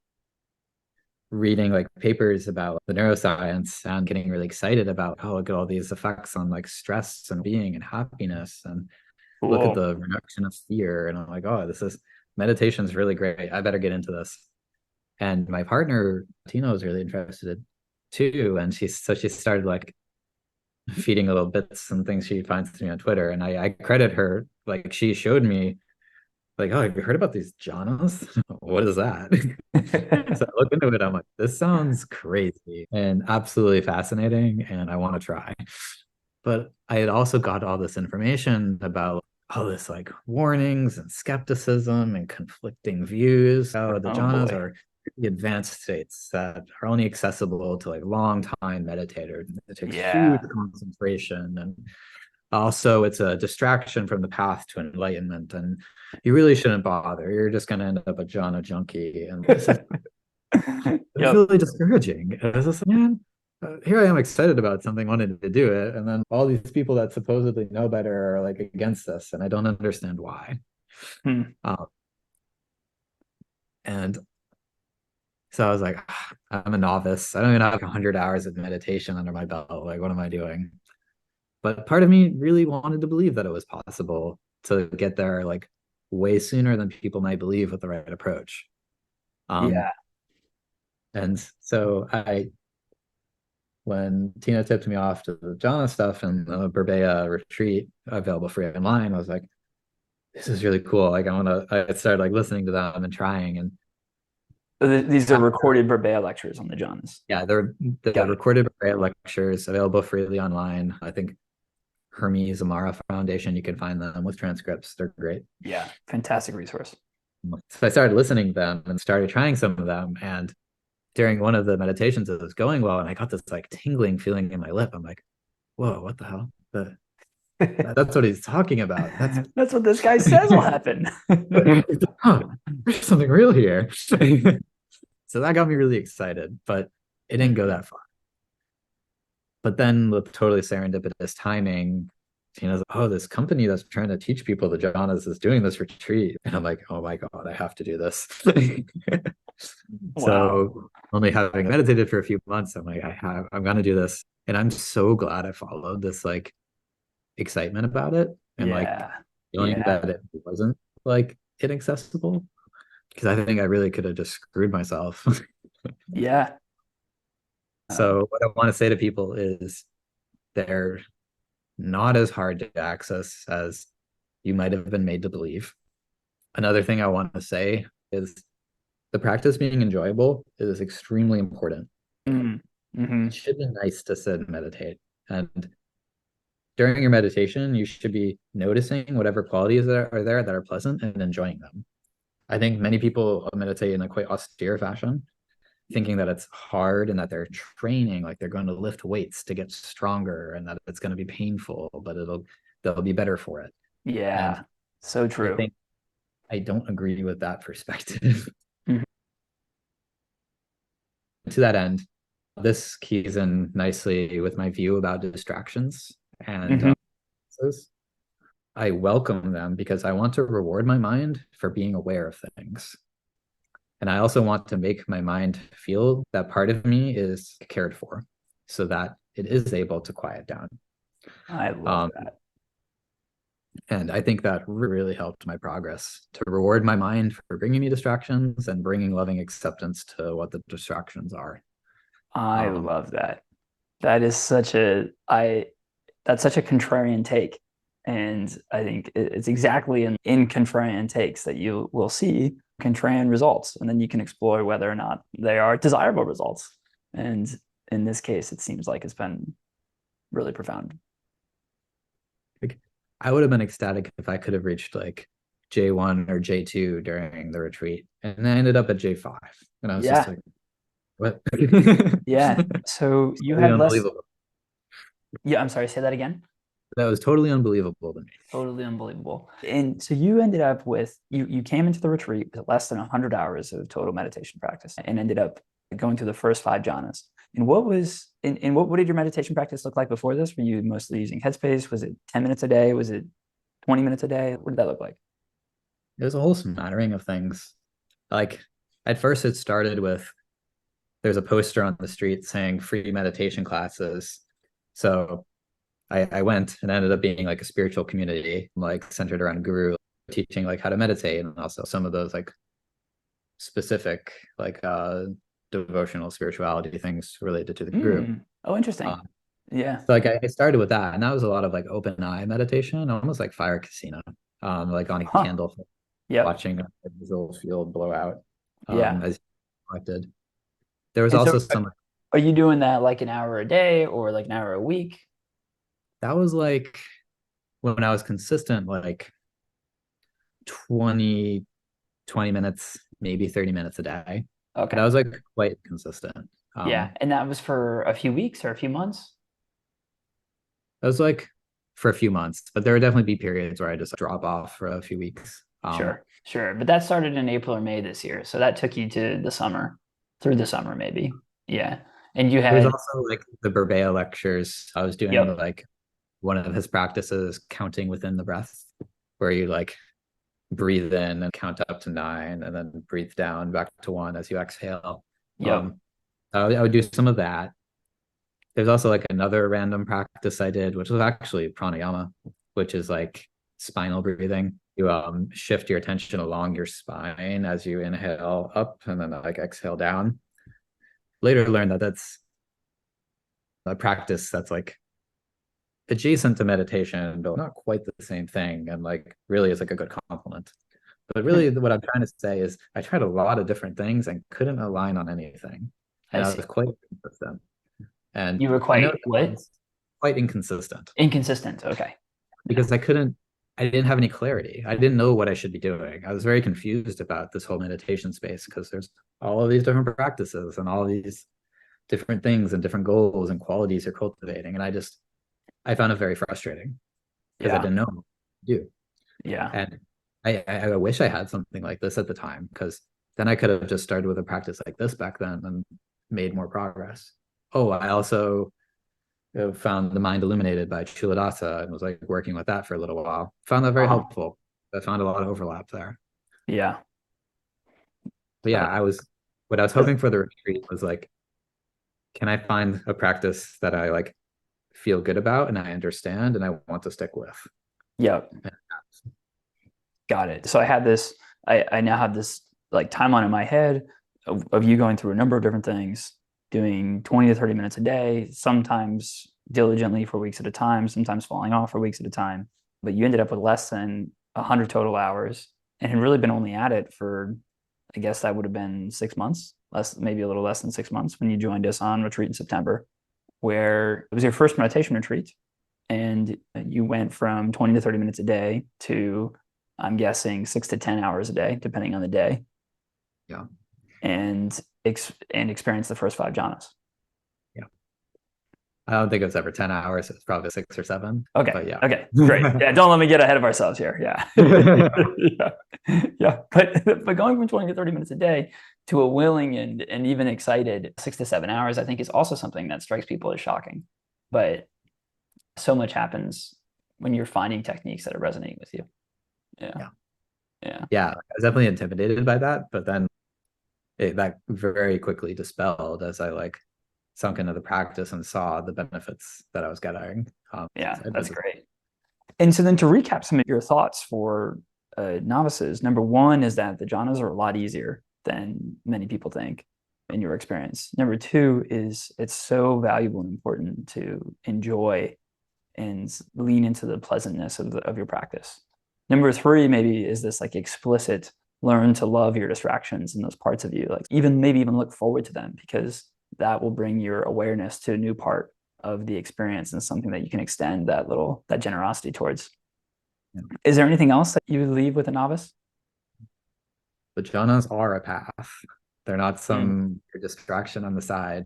reading like papers about the neuroscience and getting really excited about, oh, look at all these effects on like stress and being and happiness, and look at Cool. the reduction of fear. And I'm like, oh, this is meditation's really great. I better get into this. And my partner Tina was really interested too, and she started like feeding little bits and things she finds to me on Twitter, and I credit her. Like, she showed me like, oh, have you heard about these jhanas? What is that? So I look into it. I'm like, this sounds crazy and absolutely fascinating, and I want to try. But I had also got all this information about all this like warnings and skepticism and conflicting views. How the Oh jhanas boy. are the advanced states that are only accessible to like long time meditators. It takes huge Yeah. concentration, and also it's a distraction from the path to enlightenment, and you really shouldn't bother. You're just going to end up a jhana junkie, and this is it's Yep. really discouraging. It's just, man, here I am excited about something, wanted to do it, and then all these people that supposedly know better are like against this, and I don't understand why. Hmm. Um, and so I was like, I'm a novice. I don't even have 100 hours of meditation under my belt. Like, what am I doing? But part of me really wanted to believe that it was possible to get there like way sooner than people might believe with the right approach. Um, Yeah. and so when Tina tipped me off to the Jhana stuff and the Burbea retreat available free online, I was like, this is really cool. Like, I started like listening to them and trying. And These are after, recorded Burbea lectures on the Jhourneys. yeah, they're the Got it. recorded Burbea lectures available freely online. I think Hermes Amara Foundation, you can find them with transcripts. They're great. Yeah. Fantastic resource. So I started listening to them and started trying some of them. And during one of the meditations, it was going well, and I got this like tingling feeling in my lip. I'm like, whoa, what the hell? That's what he's talking about. That's That's what this guy says will happen. huh, there's something real here. So that got me really excited, but it didn't go that far. But then with totally serendipitous timing, Tina's like, oh, this company that's trying to teach people the jhanas is doing this retreat. And I'm like, oh my God, I have to do this. Wow. So only having meditated for a few months, I'm like, I'm gonna do this. And I'm so glad I followed this like excitement about it, and like Yeah. feeling Yeah. that it wasn't like inaccessible, because I think I really could have just screwed myself. Yeah. So what I want to say to people is, they're not as hard to access as you might have been made to believe. Another thing I want to say is, the practice being enjoyable is extremely important. Mm. It Hmm. should be nice to sit and meditate. And during your meditation, you should be noticing whatever qualities that are there that are pleasant and enjoying them. I think many people meditate in a quite austere fashion, thinking that it's hard and that they're training, like they're going to lift weights to get stronger, and that it's going to be painful, but they'll be better for it. And Yeah. So I true. think I don't agree with that perspective. Mhm. To that end, this keys in nicely with my view about distractions and Mhm. I welcome them because I want to reward my mind for being aware of things. And I also want to make my mind feel that part of me is cared for, so that it is able to quiet down. I love Um, that. and I think that really helped my progress, to reward my mind for bringing me distractions and bringing loving acceptance to what the distractions are. I Um, love that. That is such a I That's such a contrarian take. And I think it's exactly in contrarian takes that you will see contrarian results. And then you can explore whether or not they are desirable results. And in this case, it seems like it's been really profound. Like, I would have been ecstatic if I could have reached like J1 or J2 during the retreat. And I ended up at J5. And I was just Yeah. like, what? Yeah. So you Totally had less. unbelievable. Yeah. I'm sorry. Say that again. That was totally unbelievable to me. Totally unbelievable. And so you ended up with, you came into the retreat with less than 100 hours of total meditation practice and ended up going through the first 5 jhanas. And what did your meditation practice look like before this? Were you mostly using Headspace? Was it 10 minutes a day? Was it 20 minutes a day? What did that look like? There's a whole smattering of things. Like at first it started with there's a poster on the street saying free meditation classes. So I went and ended up being like a spiritual community, like centered around guru teaching like how to meditate and also some of those like specific like devotional spirituality things related to the guru. Oh, interesting. Yeah. So like I started with that, and that was a lot of like open eye meditation, almost like fire casino, like on a Huh. candle, Yep. watching a visual field blow out Yeah. as collected. There was And also so some are you doing that like an hour a day or like an hour a week? that was like when I was consistent, like 20 20 minutes, maybe 30 minutes a day. But Okay. I was like quite consistent. Yeah. And that was for a few weeks or a few months? It was like for a few months, but there would definitely be periods where I just drop off for a few weeks. Sure. Sure. But that started in April or May this year. So that took you to the summer, through the summer, maybe. Yeah. And you There was had, also like the Burbea lectures. I was doing yep. like one of his practices, counting within the breath, where you like breathe in and count up to 9 and then breathe down back to 1 as you exhale. Yep. I would do some of that. There's also like another random practice I did, which was actually pranayama, which is like spinal breathing. You shift your attention along your spine as you inhale up and then like exhale down. Later learned that that's a practice that's like adjacent to meditation, but not quite the same thing. And like really is like a good complement. But really what I'm trying to say is I tried a lot of different things and couldn't align on anything. I And I see. was quite inconsistent. And You were I know quite that what? was quite inconsistent Inconsistent. Okay. Yeah. because I didn't have any clarity. I didn't know what I should be doing. I was very confused about this whole meditation space because there's all of these different practices and all of these different things and different goals and qualities you're cultivating. And I found it very frustrating because I Yeah. didn't know what to do. Yeah. And I wish I had something like this at the time because then I could have just started with a practice like this back then and made more progress. Oh, I also found The Mind Illuminated by Chuladasa and was like working with that for a little while. Found that very Uh-huh. helpful. I found a lot of overlap there. Yeah. But yeah, But what I was hoping for the retreat was like, can I find a practice that I like feel good about and I understand and I want to stick with? yeah, got it. So I now have this like timeline in my head of you going through a number of different things, doing 20 to 30 minutes a day, sometimes diligently for weeks at a time, sometimes falling off for weeks at a time. But you ended up with less than 100 total hours and had really been only at it for, I guess that would have been 6 months, maybe a little less than 6 months when you joined us on retreat in September, where it was your first meditation retreat. And you went from 20 to 30 minutes a day to, I'm guessing, 6 to 10 hours a day, depending on the day, Yeah. and experience the first 5 jhanas. Yeah. I don't think it was ever 10 hours. It's probably 6 or 7. Okay. But yeah. Okay. Great. Yeah. Don't let me get ahead of ourselves here. Yeah. Yeah. Yeah. But going from 20 to 30 minutes a day to a willing and even excited 6 to 7 hours, I think is also something that strikes people as shocking. But so much happens when you're finding techniques that are resonating with you. Yeah. Yeah. Yeah. Yeah. I was definitely intimidated by that, but then that very quickly dispelled as I like sunk into the practice and saw the benefits that I was getting. Yeah, that's great. And so then to recap some of your thoughts for novices, number one is that the jhanas are a lot easier than many people think in your experience. Number two is it's so valuable and important to enjoy and lean into the pleasantness of your practice. Number three, maybe, is this like explicit learn to love your distractions and those parts of you, like maybe even look forward to them, because that will bring your awareness to a new part of the experience and something that you can extend that generosity towards. Yeah. Is there anything else that you would leave with a novice? The jhanas are a path. They're not some distraction on the side.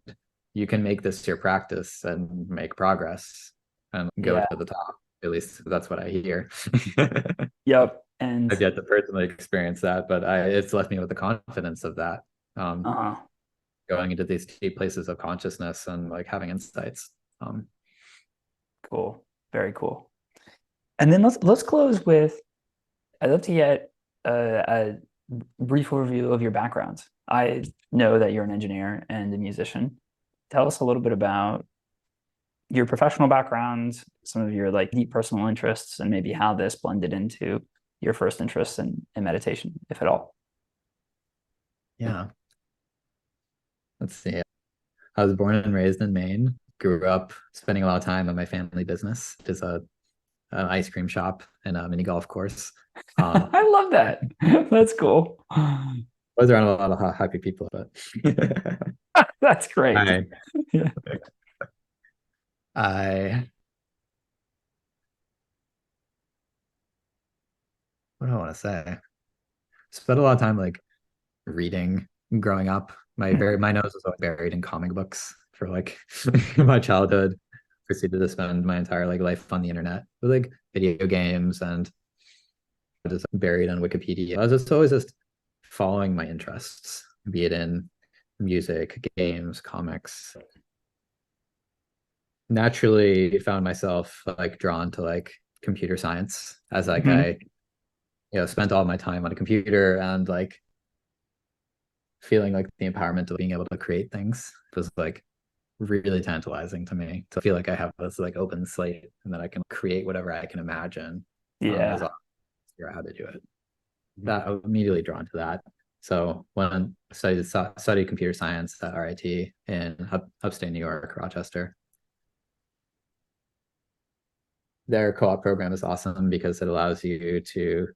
You can make this your practice and make progress and go to the top. At least that's what I hear. Yep. And I've yet to personally experience that, but it's left me with the confidence of that. Going into these deep places of consciousness and like having insights. Cool. Very cool. And then let's close with, I'd love to get a brief overview of your background. I know that you're an engineer and a musician. Tell us a little bit about your professional background, some of your like deep personal interests, and maybe how this blended into your first interest in meditation, if at all. Yeah. Let's see. I was born and raised in Maine, grew up spending a lot of time at my family business, which is an ice cream shop and a mini golf course. I love that. That's cool. I was around a lot of happy people, but that's great. Yeah. What do I want to say? Spent a lot of time like reading growing up. My nose was always buried in comic books for like my childhood. Proceeded to spend my entire like life on the internet with like video games and just buried on Wikipedia. I was just always just following my interests, be it in music, games, comics. Naturally found myself like drawn to like computer science as like I spent all my time on a computer and like feeling like the empowerment of being able to create things was like really tantalizing to me, to feel like I have this like open slate and that I can create whatever I can imagine. As long as I figure out how to do it. That I was immediately drawn to that. So when I studied computer science at RIT in upstate New York, Rochester, their co-op program is awesome because it allows you to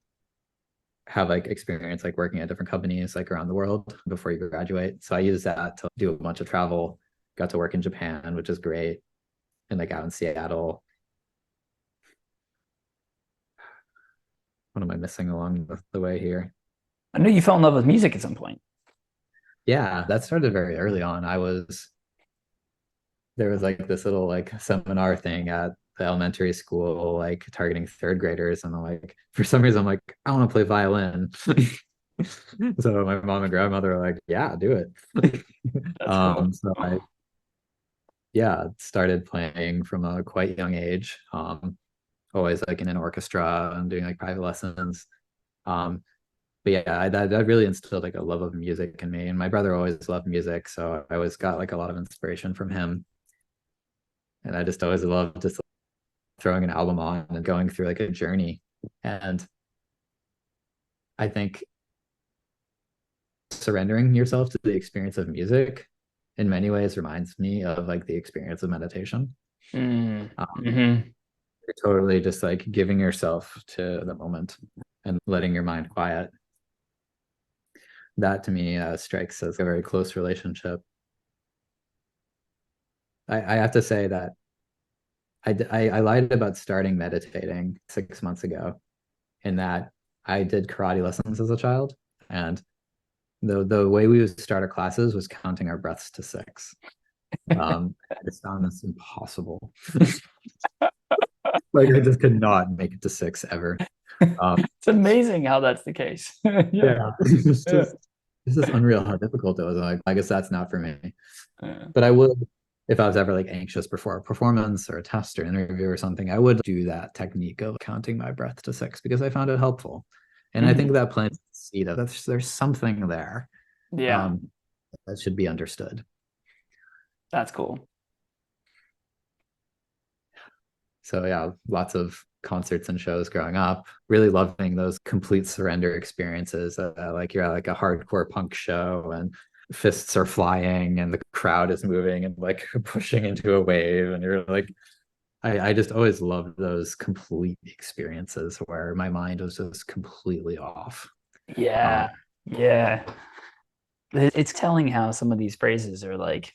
have like experience like working at different companies like around the world before you graduate. So I used that to do a bunch of travel, got to work in Japan, which is great, and like out in Seattle. What am I missing along the way here? I know you fell in love with music at some point. Yeah, that started very early on. There was like this little like seminar thing at the elementary school, like targeting third graders, and I'm like, for some reason, I'm like, I want to play violin. So my mom and grandmother are like, yeah, do it. Cool. So I started playing from a quite young age. Always like in an orchestra and doing like private lessons. But yeah, that really instilled like a love of music in me. And my brother always loved music, so I always got like a lot of inspiration from him. And I just always loved just throwing an album on and going through like a journey. And I think surrendering yourself to the experience of music in many ways reminds me of like the experience of meditation. You're totally just like giving yourself to the moment and letting your mind quiet. That to me strikes as a very close relationship. I have to say that I lied about starting meditating 6 months ago, in that I did karate lessons as a child, and the way we would start our classes was counting our breaths to 6. I just found this impossible. Like I just could not make it to 6 ever. It's amazing how that's the case. This is unreal how difficult it was. Like, I guess that's not for me. But I would, if I was ever like anxious before a performance or a test or interview or something, I would do that technique of counting my breath to 6 because I found it helpful. And I think that plants the seed of there's something there. That should be understood. That's cool. So yeah, lots of concerts and shows growing up, really loving those complete surrender experiences. Like you're at like a hardcore punk show and fists are flying and the crowd is moving and like pushing into a wave, and you're like, I just always loved those complete experiences where my mind was just completely off. Yeah. Yeah. It's telling how some of these phrases are like,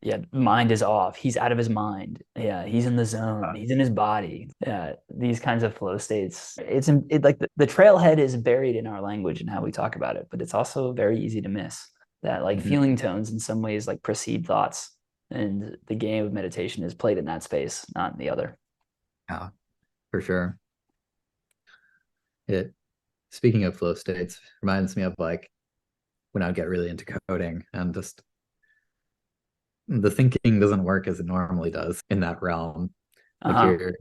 yeah, mind is off. He's out of his mind. Yeah, he's in the zone. He's in his body. Yeah, these kinds of flow states. Like the trailhead is buried in our language and how we talk about it, but it's also very easy to miss that like Mhm. feeling tones in some ways like precede thoughts. And the game of meditation is played in that space, not in the other. Yeah, for sure. It Speaking of flow states, reminds me of like when I would get really into coding and just the thinking doesn't work as it normally does in that realm. Like Uh-huh.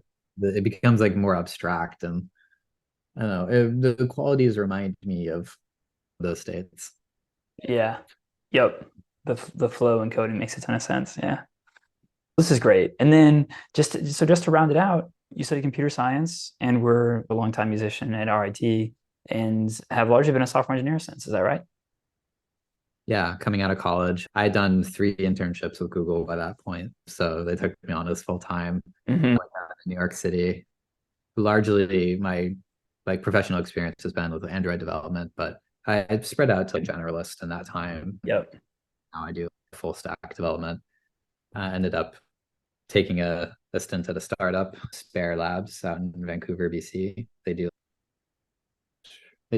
it becomes like more abstract, and I don't know, the qualities remind me of those states. Yeah. Yep. The flow and coding makes a ton of sense. Yeah. This is great. And then just to round it out, you study computer science and were a longtime musician at RIT and have largely been a software engineer since. Is that right? Yeah, coming out of college, I'd done 3 internships with Google by that point. So they took me on as full time. Mm-hmm. Went down to New York City. Largely my like professional experience has been with Android development, but I spread out to like generalist in that time. Yep. Now I do full stack development. I ended up taking a stint at a startup, Spare Labs, out in Vancouver, BC. They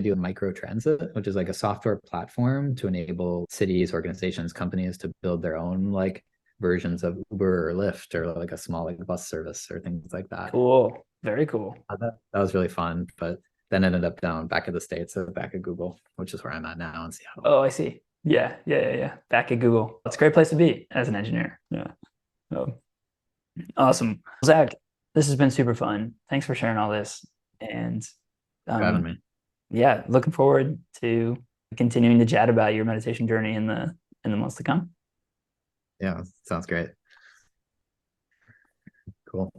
do micro transit, which is like a software platform to enable cities, organizations, companies to build their own like versions of Uber or Lyft or like a small like bus service or things like that. Cool. Very cool. That was really fun, but then ended up down back at the States, so back at Google, which is where I'm at now in Seattle. Oh, I see. Yeah. Yeah. Yeah. Yeah. Back at Google. It's a great place to be as an engineer. Yeah. Oh, awesome. Zach, this has been super fun. Thanks for sharing all this. And For having um, me. yeah, looking forward to continuing to chat about your meditation journey in the months to come. Yeah, sounds great. Cool.